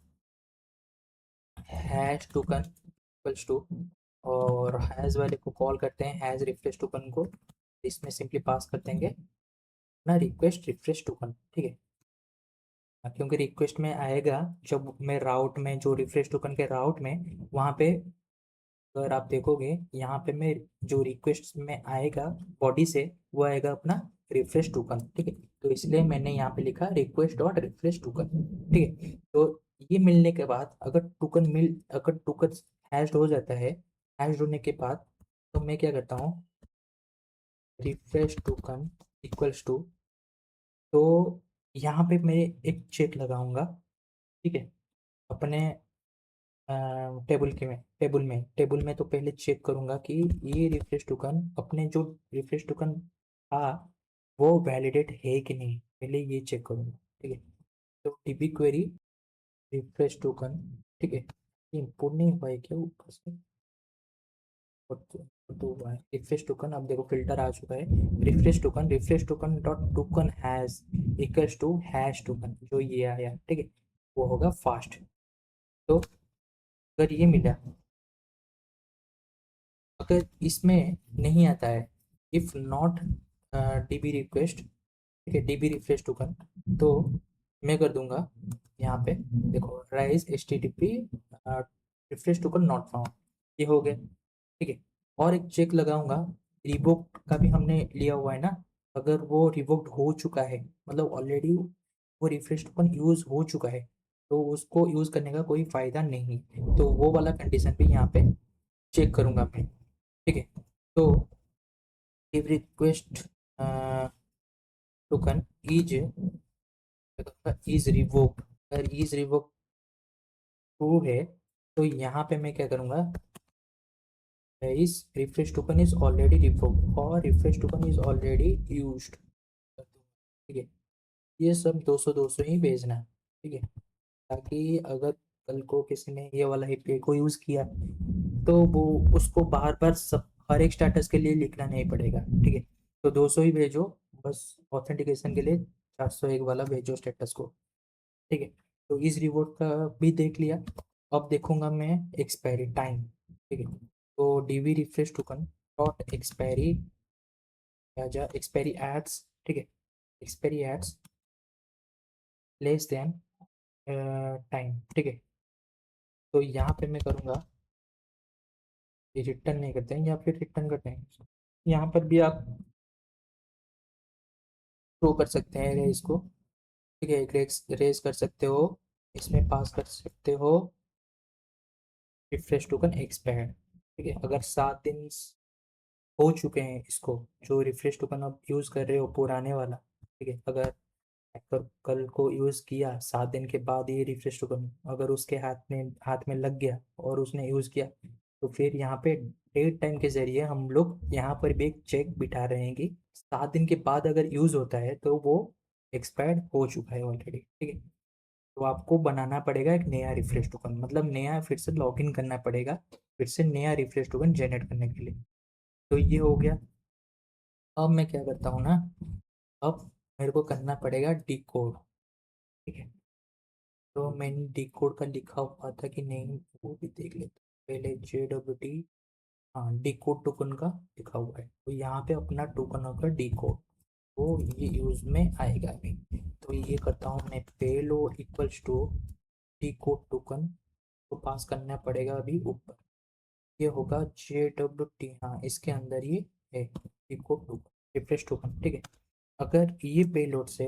हैश टोकन इक्वल्स टू, और हैश वाले को कॉल करते हैं हैश रिफ्रेश टोकन को, इसमें सिंपली पास कर देंगे ना रिक्वेस्ट रिफ्रेश टोकन। ठीक है, क्योंकि रिक्वेस्ट में आएगा जब मैं राउट में, जो रिफ्रेश टोकन के राउट में, वहाँ पे अगर आप देखोगे यहाँ पे मैं, जो रिक्वेस्ट में आएगा बॉडी से, वो आएगा अपना रिफ्रेश टोकन। ठीक है, तो इसलिए मैंने यहाँ पे लिखा रिक्वेस्ट डॉट रिफ्रेश टोकन। ठीक है, तो ये मिलने के बाद अगर टोकन हैश्ड हो जाता है, हैश्ड होने के बाद तो मैं क्या करता हूँ, रिफ्रेश टोकन इक्वल्स टू, तो यहाँ पे मैं एक चेक लगाऊंगा, ठीक है, अपने टेबल में तो पहले चेक करूंगा कि ये रिफ्रेश टोकन, अपने जो रिफ्रेश टोकन था वो वैलिडेट है कि नहीं, पहले ये चेक करूंगा, ठीक है। तो डीबी क्वेरी रिफ्रेश टोकन, ठीक है, इम्पोर्ट नहीं हुआ है क्या ऊपर से, तो हुआ है रिफ्रेश टोकन। अब देखो फिल्टर आ चुका है, refresh token dot token hash equals to hash token, जो ये आया, ठीक है, वो होगा फास्ट। तो अगर ये मिला, अगर इसमें नहीं आता है, इफ नॉट डीबी रिक्वेस्ट, ठीक है, डीबी रिफ्रेश टोकन, तो मैं कर दूंगा यहाँ पे, देखो rise H T T P refresh token not found, ये हो गया, ठीक है। और एक चेक लगाऊंगा, रिवोक का भी हमने लिया हुआ है ना, अगर वो रिवोक्ड हो चुका है, मतलब ऑलरेडी वो रिफ्रेश टोकन यूज हो चुका है, तो उसको यूज करने का कोई फायदा नहीं, तो वो वाला कंडीशन भी यहाँ पे चेक करूंगा मैं, ठीक है। तो if request token is revoked, अगर इज रिवोक ट्रू है, तो यहाँ पे मैं क्या करूँगा, इस refresh token is already revoked और refresh token is already used, ठीक है। ये सब 200 200 ही भेजना है, ठीक है, ताकि अगर कल को किसी ने ये वाला एपीआई को यूज़ किया तो वो उसको बार बार सब हर एक स्टेटस के लिए लिखना नहीं पड़ेगा, ठीक है। तो 200 ही भेजो, बस ऑथेंटिकेशन के लिए 401 वाला भेजो स्टेटस को, ठीक है। तो इस रिवॉर्ड का भी देख लिया। अब देखूंगा मैं एक्सपायरी टाइम, ठीक है। तो DV refresh token dot expiry, जा एक्सपायरी एड्स, ठीक है, expiry at less than time, ठीक है। तो यहाँ पे मैं करूँगा, ये रिटर्न नहीं करते हैं या फिर रिटर्न करते हैं, यहाँ पर भी आप शो कर सकते हैं रेस को, ठीक है, रेस कर सकते हो, इसमें पास कर सकते हो रिफ्रेश टोकन एक्सपायर्ड, ठीक है। अगर 7 दिन हो चुके हैं इसको, जो रिफ्रेश टोकन आप यूज़ कर रहे हो पुराने वाला, ठीक है, अगर कल को यूज़ किया 7 दिन के बाद ये रिफ्रेश टोकन अगर उसके हाथ में लग गया और उसने यूज़ किया, तो फिर यहाँ पे डेट टाइम के जरिए हम लोग यहाँ पर भी एक चेक बिठा रहे हैं कि 7 दिन के बाद अगर यूज़ होता है तो वो एक्सपायर्ड हो चुका है ऑलरेडी, ठीक है। तो आपको बनाना पड़ेगा एक नया रिफ्रेश टोकन, मतलब नया फिर से लॉगिन करना पड़ेगा, फिर से नया रिफ्रेश टोकन जनरेट करने के लिए। तो ये हो गया। अब मैं क्या करता हूँ ना, अब मेरे को करना पड़ेगा डी कोड, ठीक है। तो मैंने डी कोड का लिखा हुआ था कि नहीं, वो भी देख लेते पहले, JWT, हाँ डी कोड टोकन का लिखा हुआ है, तो यहाँ पे अपना टोकन होगा डी कोड, तो ये यूज में आएगा नहीं। तो ये करता हूँ मैं, payload equals to decode token को पास करना पड़ेगा अभी ऊपर, ये होगा JWT, हाँ इसके अंदर ये है D code token refresh token, ठीक है। अगर ये पेलोड से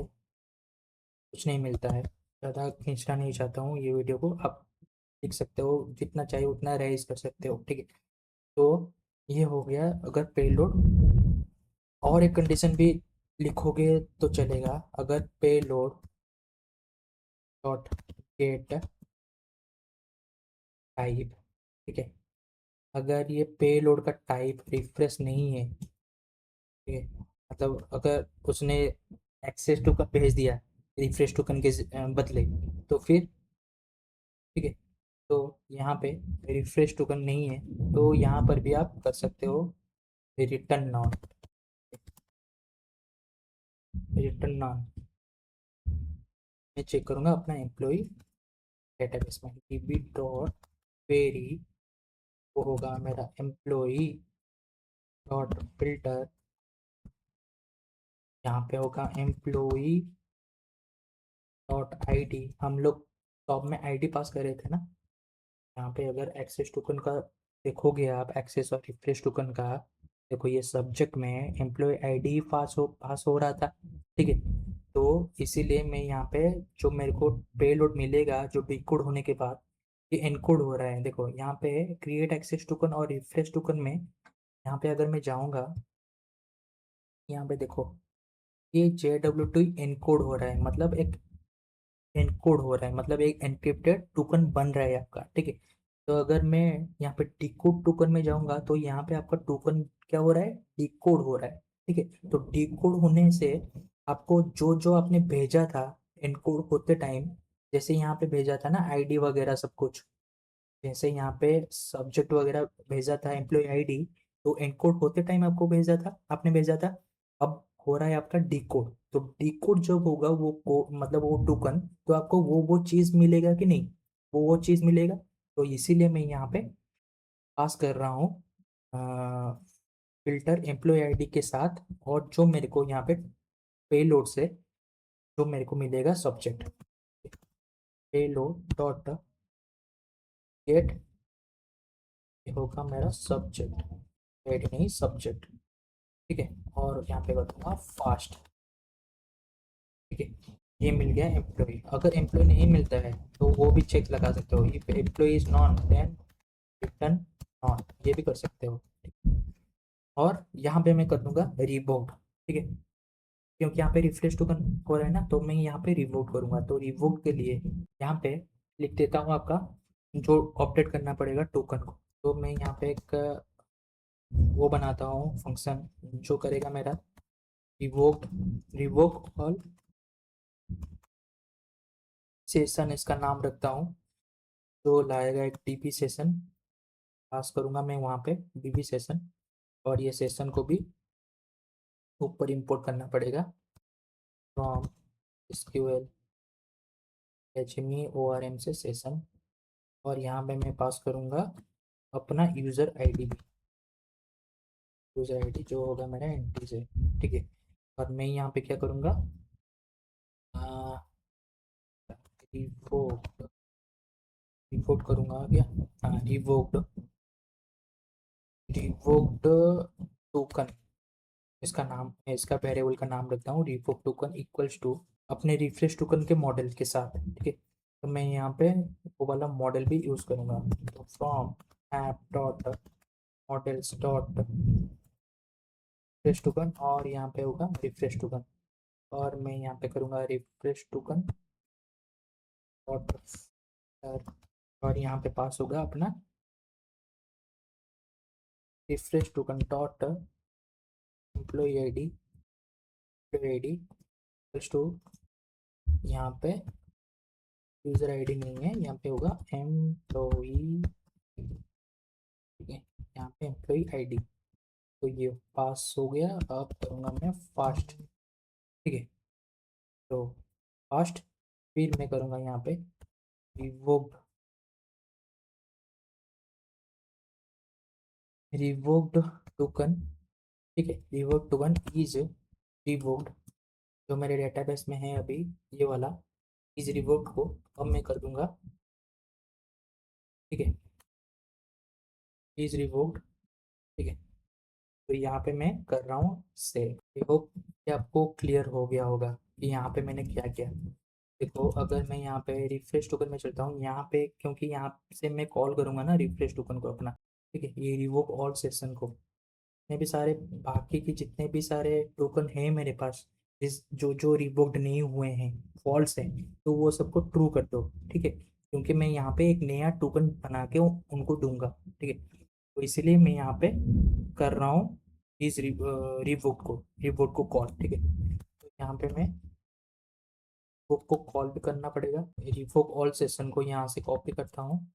कुछ नहीं मिलता है, ज़्यादा खींचना नहीं चाहता हूँ ये वीडियो को, आप लिख सकते हो जितना चाहिए उतना रेज कर सकते हो, ठीक है। तो ये हो गया अगर पेलोड, और एक कंडीशन भी लिखोगे तो चलेगा, अगर पेलोड डॉट गेट टाइप, ठीक है, अगर ये पेलोड का टाइप रिफ्रेश नहीं है, ठीक है, मतलब अगर उसने एक्सेस टोकन भेज दिया रिफ्रेश टोकन के बदले, तो फिर, ठीक है, तो यहाँ पे रिफ्रेश टोकन नहीं है, तो यहाँ पर भी आप कर सकते हो रिटर्न नॉन, रिटर्न नॉन। मैं चेक करूँगा अपना एम्प्लॉय डेटाबेस में, डीबी डॉट क्वेरी, वो होगा मेरा एम्प्लॉय डॉट फिल्टर, यहाँ पे होगा एम्प्लॉय डॉट आईडी, हम लोग टॉप में आईडी पास कर रहे थे ना, यहाँ पे अगर एक्सेस टोकन का देखोगे आप, एक्सेस और रिफ्रेश टोकन का, देखो ये सब्जेक्ट में एम्प्लॉय आईडी पास हो रहा था, ठीक है। तो इसीलिए मैं यहाँ पे जो मेरे को पेलोड मिलेगा जो डिकोड होने के बाद ये एनकोड हो रहा है। देखो यहाँ पे क्रिएट एक्सेस टोकन और रिफ्रेश टोकन में यहाँ पे अगर मैं जाऊँगा, यहाँ पे देखो ये JWT एनकोड हो रहा है, मतलब एक एनकोड हो रहा है, मतलब एक एनक्रिप्टेड टोकन बन रहा है आपका, ठीक है। तो अगर मैं यहाँ पे डिकोड टोकन में जाऊंगा तो यहाँ पे आपका टोकन क्या हो रहा है, डिकोड हो रहा है, ठीक है। तो डिकोड होने से आपको जो जो आपने भेजा था एनकोड होते टाइम, जैसे यहाँ पे भेजा था ना आईडी वगैरह सब कुछ, जैसे यहाँ पे सब्जेक्ट वगैरह भेजा था एम्प्लॉय आईडी, तो एनकोड होते टाइम आपको भेजा था, आपने भेजा था। अब हो रहा है आपका डिकोड, तो डिकोड जब होगा मतलब वो टोकन, तो आपको वो चीज़ मिलेगा कि नहीं, वो चीज़ मिलेगा। तो इसीलिए मैं यहाँ पे पास कर रहा हूँ फिल्टर एम्प्लॉय आईडी के साथ, और जो मेरे को यहाँ पे पेलोड से जो मेरे को मिलेगा सब्जेक्ट, पेलोड डॉट गेट, ये होगा मेरा सब्जेक्ट, आईडी नहीं सब्जेक्ट, ठीक है। और यहाँ पे बताऊंगा फास्ट, ठीक है। ये मिल गया एम्प्लॉय। अगर एम्प्लॉय नहीं मिलता है तो वो भी चेक लगा सकते हो, if employee is none then return none, ये भी कर सकते हो। और यहाँ पे मैं कर दूंगा रिवोक, ठीक है, क्योंकि यहाँ पे रिफ्रेश टोकन हो रहा है ना, तो मैं यहाँ पे रिवोक करूंगा। तो रिवोक के लिए यहाँ पे लिख देता हूँ आपका जो अपडेट करना पड़ेगा टोकन को। तो मैं यहाँ पे एक वो बनाता हूँ फंक्शन जो करेगा मेरा रिवोक, रिवोक ऑल सेशन इसका नाम रखता हूँ, जो लाएगा एक डीपी सेशन, पास करूँगा मैं वहाँ पे डीपी सेशन, और ये सेशन को भी ऊपर इंपोर्ट करना पड़ेगा फ्रॉम SQL HME ORM से सेशन। और यहाँ पे मैं पास करूँगा अपना यूज़र आईडी भी, यूज़र आईडी जो होगा मेरा एंट्री से, ठीक है। और मैं यहाँ पे क्या करूँगा, रिवोक्ड, रिवोक्ड करूँगा क्या, हाँ रिवोक्ड, रिवोक्ड टोकन इसका नाम है, इसका वेरिएबल का नाम रखता हूँ रिवोक टोकन इक्वल्स टू अपने रिफ्रेश टोकन के मॉडल के साथ, ठीक है। तो मैं यहाँ पे वो वाला मॉडल भी यूज़ करूँगा, तो from app dot models dot refresh token, और यहाँ पे होगा रिफ्रेश टोकन, और मैं यहाँ पे करूँगा रिफ्रेश टोकन डॉट, और यहाँ पे पास होगा अपना refresh token dot employee ID, employee ID equals to, यहाँ पे यूज़र आईडी नहीं है, यहाँ पे होगा एम्प्लॉई, ठीक है, यहाँ पे एम्प्लॉई आईडी। तो ये पास हो गया। अब करूँगा मैं फास्ट, ठीक है। तो फास्ट, फिर मैं करूँगा यहाँ पे रिवोक्ड, रिवोक्ड टोकन, ठीक है, रिवोक्ड टोकन इज रिवोक्ड, जो मेरे डेटाबेस में है अभी ये वाला इज रिवोक्ड को अब मैं कर दूंगा, ठीक है, इज रिवोक्ड, ठीक है। तो यहाँ पे मैं कर रहा हूँ सेव। देखो ये आपको क्लियर हो गया होगा कि यहाँ पे मैंने क्या किया। देखो अगर मैं यहाँ पे रिफ्रेश टोकन में चलता हूँ, यहाँ पे क्योंकि यहाँ से मैं कॉल करूँगा ना रिफ्रेश टोकन को अपना, ठीक है, ये रिवोक ऑल सेशन को, जितने भी सारे बाकी के जितने भी सारे टोकन हैं मेरे पास, जिस जो जो रिवोक्ड नहीं हुए हैं, फॉल्स हैं, तो वो सबको ट्रू कर दो, ठीक है, क्योंकि मैं यहाँ पे एक नया टोकन बना के उनको दूंगा, ठीक है। तो इसलिए मैं यहाँ पे कर रहा हूँ इस रिवोक को कॉल, ठीक है। तो यहाँ पे मैं रिवोक को कॉल भी करना पड़ेगा, रिवोक ऑल सेशन को यहाँ से कॉपी करता हूँ,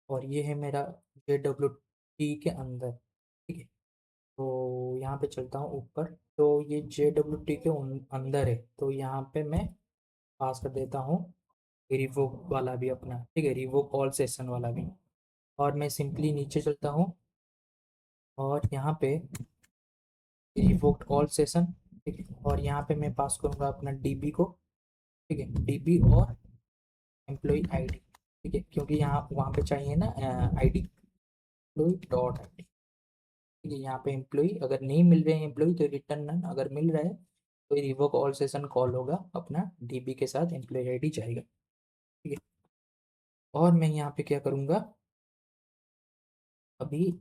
और ये है मेरा JWT के अंदर, ठीक है। तो यहाँ पे चलता हूँ ऊपर, तो ये JWT के अंदर है, तो यहाँ पे मैं पास कर देता हूँ रिवोक वाला भी अपना, ठीक है, रिवोक ऑल सेशन वाला भी। और मैं सिंपली नीचे चलता हूँ, और यहाँ पे रिवोक्ड ऑल सेशन, ठीक है, और यहाँ पे मैं पास करूँगा अपना DB को, ठीक है, DB और एम्प्लॉय आईडी, ठीक है, क्योंकि यहाँ वहाँ पे चाहिए ना आईडी, एम्प्लॉय डॉट आईडी, ठीक है। यहाँ पे एम्प्लॉय अगर नहीं मिल रहे हैं एम्प्लॉय तो रिटर्न नन, अगर मिल रहा है तो रिवोक ऑल सेशन कॉल होगा, अपना डीबी के साथ एम्प्लॉय आईडी जाएगा। ठीक है, और मैं यहाँ पे क्या करूँगा, अभी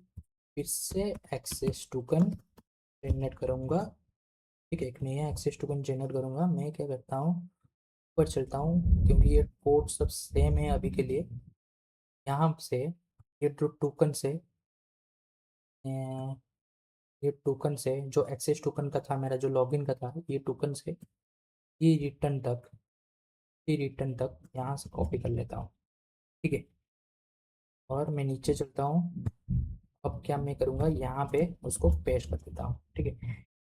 फिर से एक्सेस टोकन जनरेट करूँगा। ठीक है, एक नया एक्सेस टोकन जनरेट करूँगा। मैं क्या करता हूँ, ऊपर चलता हूँ, क्योंकि ये कोड सब सेम है अभी के लिए। यहाँ से ये टोकन से ये टोकन से जो एक्सेस टोकन का था, मेरा जो लॉगिन का था, ये टोकन से ये रिटर्न तक, ये रिटर्न तक यहाँ से कॉपी कर लेता हूँ। ठीक है, और मैं नीचे चलता हूँ। अब क्या मैं करूँगा, यहाँ पे उसको पेस्ट कर देता हूँ। ठीक है,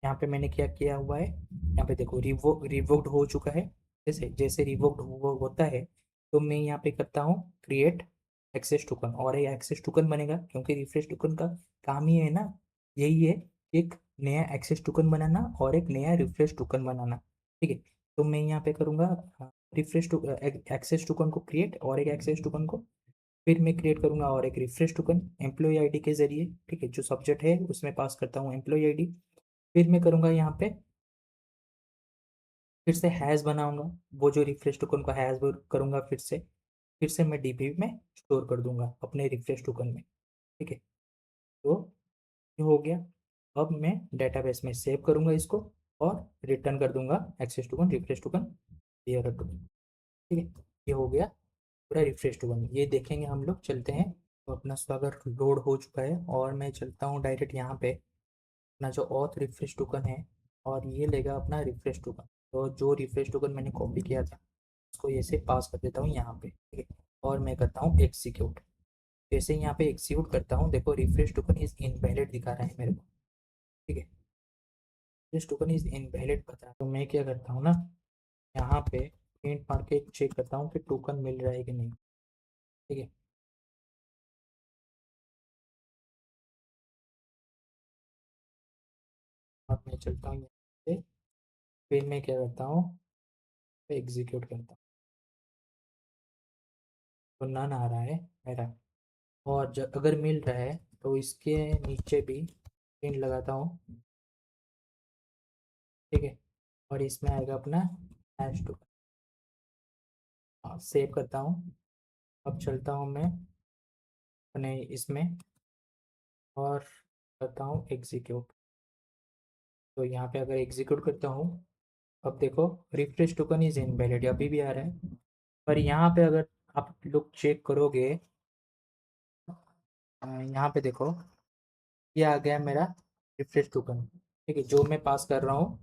यहाँ पे मैंने क्या किया हुआ है, यहाँ पे देखो रिवोक्ड हो चुका है। जैसे जैसे रिवोक्ड होता है, तो मैं यहाँ पे करता हूँ क्रिएट एक्सेस टोकन, और ये एक्सेस टोकन बनेगा, क्योंकि रिफ्रेश टोकन का काम ही है ना, यही है, एक नया एक्सेस टोकन बनाना और एक नया रिफ्रेश टोकन बनाना। ठीक है, तो मैं यहाँ पे करूँगा रिफ्रेश एक्सेस टोकन को क्रिएट, और एक एक्सेस टोकन को फिर मैं क्रिएट करूंगा, और एक रिफ्रेश टोकन एम्प्लॉय आईडी के जरिए। ठीक है, जो सब्जेक्ट है उसमें पास करता हूँ एम्प्लॉय आईडी। फिर मैं करूंगा यहाँ पे फिर से हैश बनाऊंगा, वो जो रिफ्रेश टोकन को हैश करूंगा, फिर से मैं डीबी में स्टोर कर दूंगा अपने रिफ्रेश टोकन में। ठीक है, तो ये हो गया। अब मैं डेटाबेस में सेव करूंगा इसको, और रिटर्न कर दूंगा access token refresh token clear token. ठीक है, ये हो गया पूरा रिफ्रेश टोकन। ये देखेंगे हम लोग, चलते हैं। तो अपना स्वागत लोड हो चुका है, और मैं चलता हूँ डायरेक्ट यहाँ पे अपना जो ऑथ रिफ्रेश टोकन है, और ये लेगा अपना रिफ्रेश टोकन। तो जो रिफ्रेश टोकन मैंने कॉपी किया था, उसको ऐसे पास कर देता हूँ यहाँ पे। ठीक है, और मैं करता हूँ एग्जीक्यूट। जैसे यहाँ पे एग्जीक्यूट करता हूँ, देखो रिफ्रेश टोकन इज इनवैलिड दिखा रहा है मेरे को। ठीक है, रिफ्रेश टोकन इज इनवैलिड बता रहा है। तो मैं क्या करता हूँ ना, यहाँ पे प्रिंट मार के चेक करता हूँ कि टोकन मिल रहा है कि नहीं। ठीक है, अब मैं चलता हूँ यहाँ पे, फिर मैं क्या करता हूँ, एग्जीक्यूट करता हूँ, तो नन आ रहा है मेरा। और जब अगर मिल रहा है, तो इसके नीचे भी पिन लगाता हूँ। ठीक है, और इसमें आएगा अपना हैश टू, सेव करता हूँ। अब चलता हूँ मैं अपने इसमें, और करता हूँ एग्जीक्यूट। तो यहाँ पे अगर एग्जीक्यूट करता हूँ, अब देखो रिफ्रेश टोकन इज इनवैलिड अभी भी आ रहा है। पर यहाँ पे अगर आप लोग चेक करोगे, यहाँ पे देखो, ये आ गया मेरा रिफ्रेश टोकन। ठीक है, जो मैं पास कर रहा हूँ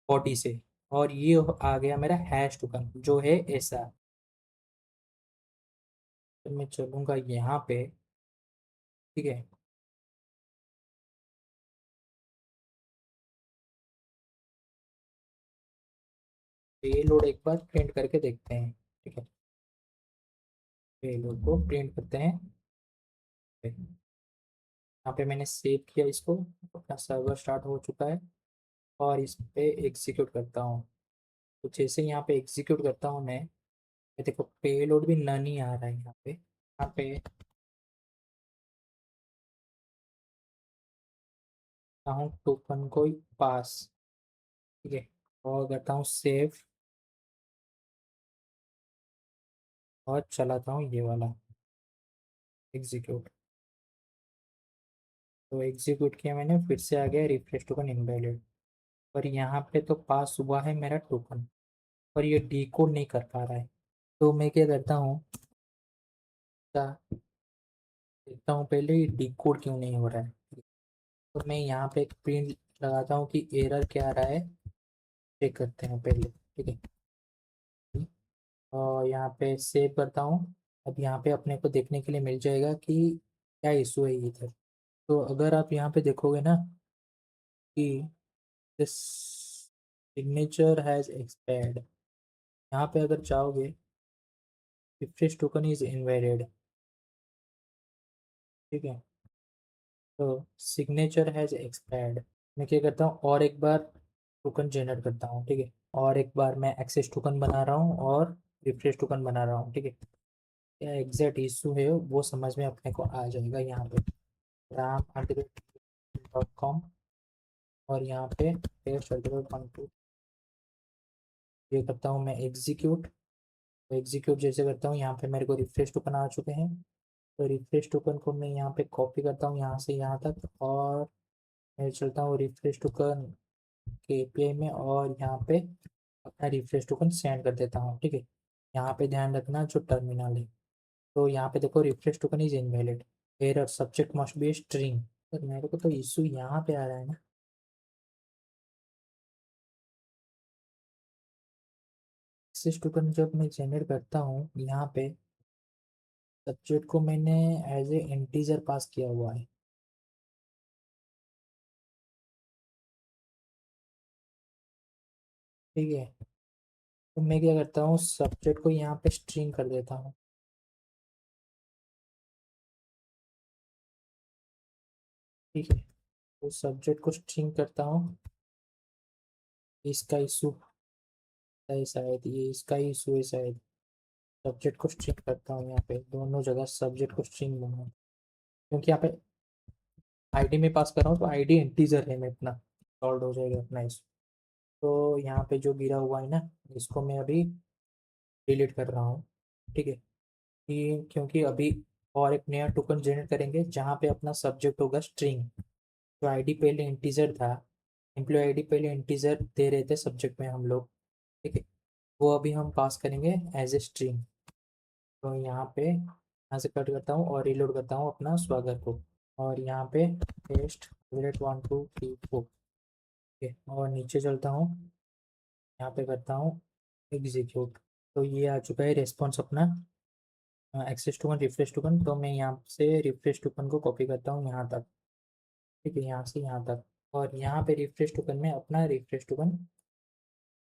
बॉडी से, और ये आ गया मेरा हैश टोकन जो है ऐसा। तो मैं चलूंगा यहाँ पे। ठीक है, पेलोड एक बार प्रिंट करके देखते हैं। ठीक है, पेलोड को प्रिंट करते हैं। यहाँ पे मैंने सेव किया इसको, अपना सर्वर स्टार्ट हो चुका है, और इस पे एग्जीक्यूट करता हूँ। तो जैसे यहाँ पे एग्जीक्यूट करता हूँ मैं, ये देखो पेलोड भी नन ही आ रहा है यहाँ पे करता हूँ टोकन को पास। ठीक है, और करता हूँ सेव, और चलाता हूँ ये वाला एग्जीक्यूट। तो एग्जीक्यूट किया मैंने, फिर से आ गया रिफ्रेश टोकन इनवैलिड। पर यहाँ पे तो पास हुआ है मेरा टोकन, पर ये डिकोड नहीं कर पा रहा है। तो मैं क्या करता हूँ, देखता हूँ पहले ये डिकोड क्यों नहीं हो रहा है। तो मैं यहाँ पे एक प्रिंट लगाता हूँ कि एरर क्या आ रहा है, चेक करते हैं पहले। ठीक है, और यहाँ पे सेव करता हूँ। अब यहाँ पे अपने को देखने के लिए मिल जाएगा कि क्या इशू है इधर। तो अगर आप यहाँ पे देखोगे ना कि दिस सिग्नेचर हैज एक्सपायर्ड, यहाँ पे अगर चाहोगे रिफ्रेश टोकन इज इनवैलिड। ठीक है, तो सिग्नेचर हैज एक्सपायर्ड। मैं क्या करता हूँ, और एक बार टोकन जनरेट करता हूँ। ठीक है, और एक बार मैं एक्सेस टोकन बना रहा हूँ, और रिफ्रेश टोकन बना रहा हूँ। ठीक है, क्या एग्जैक्ट इशू है वो समझ में अपने को आ जाएगा। यहाँ पे ram@.com, और यहाँ पे पेस्ट ये करता हूँ मैं एग्जीक्यूट। एग्जीक्यूट जैसे करता हूँ, यहाँ पे मेरे को रिफ्रेश टोकन आ चुके हैं। तो रिफ्रेश टोकन को मैं यहाँ पे कॉपी करता हूँ यहाँ से यहाँ तक, और मैं चलता हूँ रिफ्रेश टोकन के एपीआई में, और यहाँ पे अपना रिफ्रेश टोकन सेंड कर देता हूँ। ठीक है, यहाँ पे ध्यान रखना जो टर्मिनल है, तो यहाँ पे देखो refresh token is invalid, error subject must be string. पर मेरे को तो इशू यहाँ पे आ रहा है ना। रिफ्रेश टोकन जब मैं जनरेट करता हूँ यहाँ पे, सब्जेक्ट को मैंने एज ए इंटीजर पास किया हुआ है। ठीक है, तो मैं क्या करता हूँ, सब्जेक्ट को यहाँ पे स्ट्रिंग कर देता हूँ। ठीक है, तो सब्जेक्ट को स्ट्रिंग करता हूँ। इसका इशू है शायद, ये इसका ही इशू है शायद। सब्जेक्ट को स्ट्रिंग करता हूँ यहाँ पे, दोनों जगह सब्जेक्ट को स्ट्रिंग दूंगा, क्योंकि यहाँ पे आईडी में पास कर रहा हूँ, तो आईडी इंटीजर है, मैं अपना सॉल्व हो जाएगा अपना इशू। तो यहाँ पे जो गिरा हुआ है ना, इसको मैं अभी डिलीट कर रहा हूँ। ठीक है, कि क्योंकि अभी और एक नया टोकन जनरेट करेंगे जहाँ पे अपना सब्जेक्ट होगा स्ट्रिंग। तो आईडी पहले इंटीजर था, एम्प्लॉय आईडी पहले इंटीजर दे रहे थे सब्जेक्ट में हम लोग। ठीक है, वो अभी हम पास करेंगे एज ए स्ट्रिंग। तो यहाँ पे यहाँ से कट करता हूँ और रिलोड करता हूँ अपना स्वागत को, और यहाँ पे टेस्ट 1 2 3 4। और नीचे चलता हूँ, यहाँ पे करता हूँ एग्जीक्यूट। तो ये आ चुका है रेस्पॉन्स अपना, एक्सेस टोकन रिफ्रेश टोकन। तो मैं यहाँ से रिफ्रेश टोकन को कॉपी करता हूँ यहाँ तक। ठीक है, यहाँ से यहाँ तक, और यहाँ पे रिफ्रेश टोकन में अपना रिफ्रेश टोकन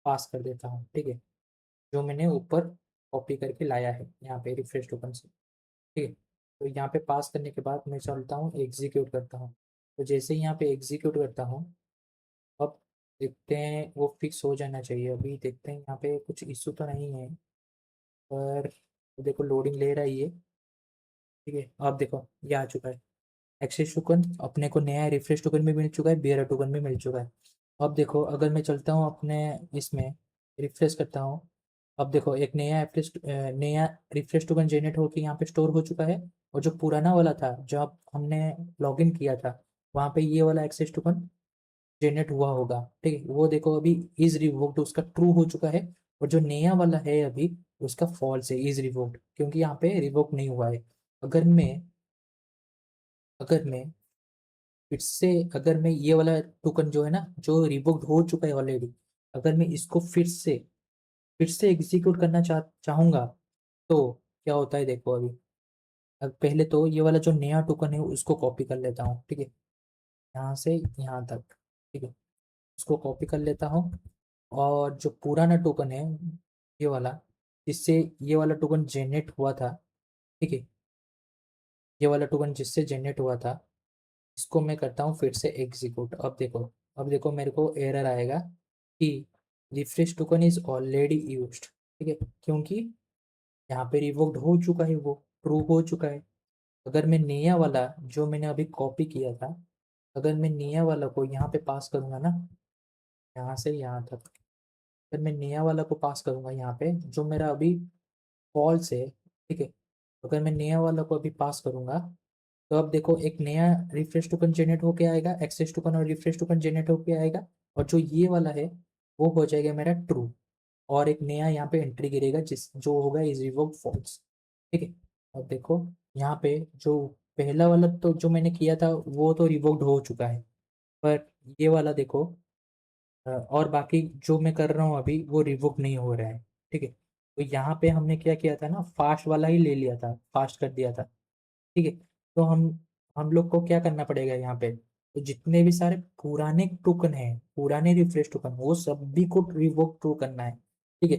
पास कर देता हूँ। ठीक है, जो मैंने ऊपर कॉपी करके लाया है यहाँ पे रिफ्रेश टोकन से। ठीक है, तो यहाँ पे पास करने के बाद मैं चलता हूँ एग्जीक्यूट करता हूँ। तो जैसे ही यहाँ पे एग्जीक्यूट करता हूँ, अब देखते हैं, वो फिक्स हो जाना चाहिए। अभी देखते हैं यहाँ पे कुछ इशू तो नहीं है, पर देखो लोडिंग ले रहा है ये। ठीक है, अब देखो ये आ चुका है एक्सेस टोकन, अपने को नया रिफ्रेश टोकन भी मिल चुका है, बेयरर टोकन भी मिल चुका है। अब देखो अगर मैं चलता हूँ अपने इसमें, रिफ्रेश करता हूँ, अब देखो एक नया रिफ्रेश टोकन जनरेट होकर यहाँ पे स्टोर हो चुका है। और जो पुराना वाला था जब हमने लॉगिन किया था, वहाँ पे ये वाला एक्सेस टोकन जनरेट हुआ होगा। ठीक है, वो देखो अभी इज रिवोक्ड उसका ट्रू हो चुका है, और जो नया वाला है अभी उसका फॉल्स है, इज रिवोक्ड, क्योंकि यहाँ पे रिवोक नहीं हुआ है। अगर मैं अगर मैं फिर से अगर मैं ये वाला टोकन जो है ना, जो रिवोक्ड हो चुका है ऑलरेडी, अगर मैं इसको फिर से एग्जीक्यूट करना चाहूंगा, तो क्या होता है देखो अभी। अब पहले तो ये वाला जो नया टोकन है उसको कॉपी कर लेता हूँ। ठीक है, यहाँ से यहाँ तक। ठीक है, उसको कॉपी कर लेता हूँ, और जो पुराना टोकन है ये वाला, जिससे ये वाला टोकन जनरेट हुआ था। ठीक है, ये वाला टोकन जिससे जनरेट हुआ था, इसको मैं करता हूँ फिर से एग्जीक्यूट। अब देखो मेरे को एरर आएगा कि refresh token is already used. ठीक है, क्योंकि यहाँ पे रिवोक्ड हो चुका है, वो ट्रू हो चुका है। अगर मैं नया वाला जो मैंने अभी कॉपी किया था, अगर मैं नया वाला को यहाँ पे पास करूँगा ना, यहाँ से यहाँ तक, अगर मैं नया वाला को पास करूँगा यहाँ पे जो मेरा अभी फॉल्स है। ठीक है, अगर मैं नया वाला को अभी पास करूँगा, तो अब देखो एक नया रिफ्रेश टोकन जनरेट होके आएगा, एक्सेस टोकन और रिफ्रेश टोकन जनरेट होके आएगा, और जो ये वाला है वो हो जाएगा मेरा ट्रू, और एक नया यहाँ पे एंट्री गिरेगा जिस जो होगा इज रिवोक फॉल्स। ठीक है, अब देखो यहाँ पे जो पहला वाला तो जो मैंने किया था वो तो रिवोक्ड हो चुका है, पर ये वाला देखो, और बाकी जो मैं कर रहा हूँ अभी वो रिवोक नहीं हो रहा है। ठीक है, तो यहाँ पे हमने क्या किया था ना, फास्ट वाला ही ले लिया था, फास्ट कर दिया था। ठीक है, तो हम लोग को क्या करना पड़ेगा यहाँ पे, तो जितने भी सारे पुराने टोकन हैं, पुराने रिफ्रेश टोकन, वो सभी को रिवोक टू करना है। ठीक है,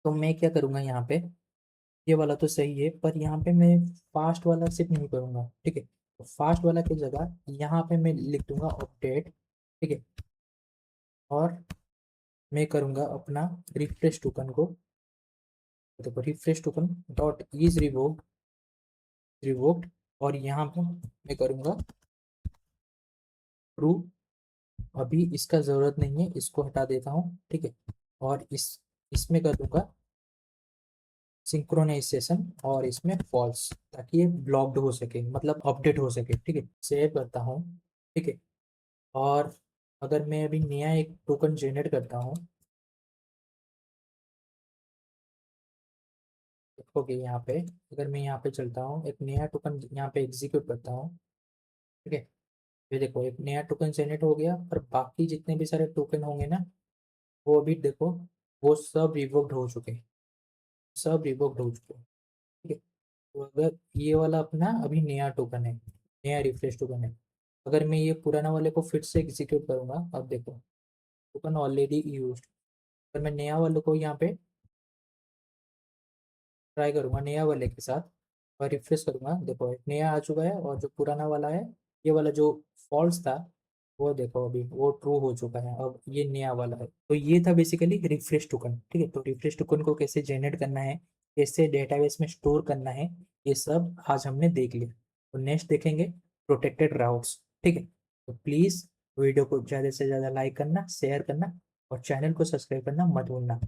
तो मैं क्या करूँगा यहाँ पे, ये वाला तो सही है, पर यहाँ पे मैं फास्ट वाला सिर्फ नहीं करूँगा। ठीक है, तो फास्ट वाला की जगह यहाँ पे मैं लिख दूंगा अपडेट। ठीक है, और मैं करूँगा अपना रिफ्रेश टोकन को, देखो refresh token dot is revoked, और यहाँ पे मैं करूँगा ट्रू। अभी इसका ज़रूरत नहीं है, इसको हटा देता हूँ। ठीक है, और इसमें कर दूंगा सिंक्रोनाइजेशन और इसमें फॉल्स, ताकि ये ब्लॉक्ड हो सके, मतलब अपडेट हो सके। ठीक है, सेव करता हूँ। ठीक है, और अगर मैं अभी नया एक टोकन जनरेट करता हूँ, देखोगे यहाँ पे, अगर मैं यहाँ पे चलता हूँ, एक नया टोकन यहाँ पे एग्जीक्यूट करता हूँ। ठीक है, ये देखो एक नया टोकन जनरेट हो गया, और बाकी जितने भी सारे टोकन होंगे ना, वो अभी देखो, वो सब रिवोक्ड हो चुके हैं, सब रिवोक्ड हो चुके हैं। ठीक है, तो अगर ये वाला अपना अभी नया टोकन है, नया रिफ्रेश टोकन है, अगर मैं ये पुराना वाले को फिर से एग्जीक्यूट करूंगा, अब देखो टोकन ऑलरेडी यूज। अगर मैं नया वाले को यहाँ पे ट्राई करूंगा नया वाले के साथ और रिफ्रेश करूंगा, देखो एक नया आ चुका है, और जो पुराना वाला है, ये वाला जो फॉल्स था, वो देखो अभी वो ट्रू हो चुका है, अब ये नया वाला है। तो ये था बेसिकली रिफ्रेश टोकन। ठीक है, तो रिफ्रेश टोकन को कैसे जनरेट करना है, कैसे डेटाबेस में स्टोर करना है, ये सब आज हमने देख लिया। तो नेक्स्ट देखेंगे प्रोटेक्टेड राउट्स। ठीक है, तो प्लीज़ वीडियो को ज़्यादा से ज़्यादा लाइक करना, शेयर करना, और चैनल को सब्सक्राइब करना मत भूलना।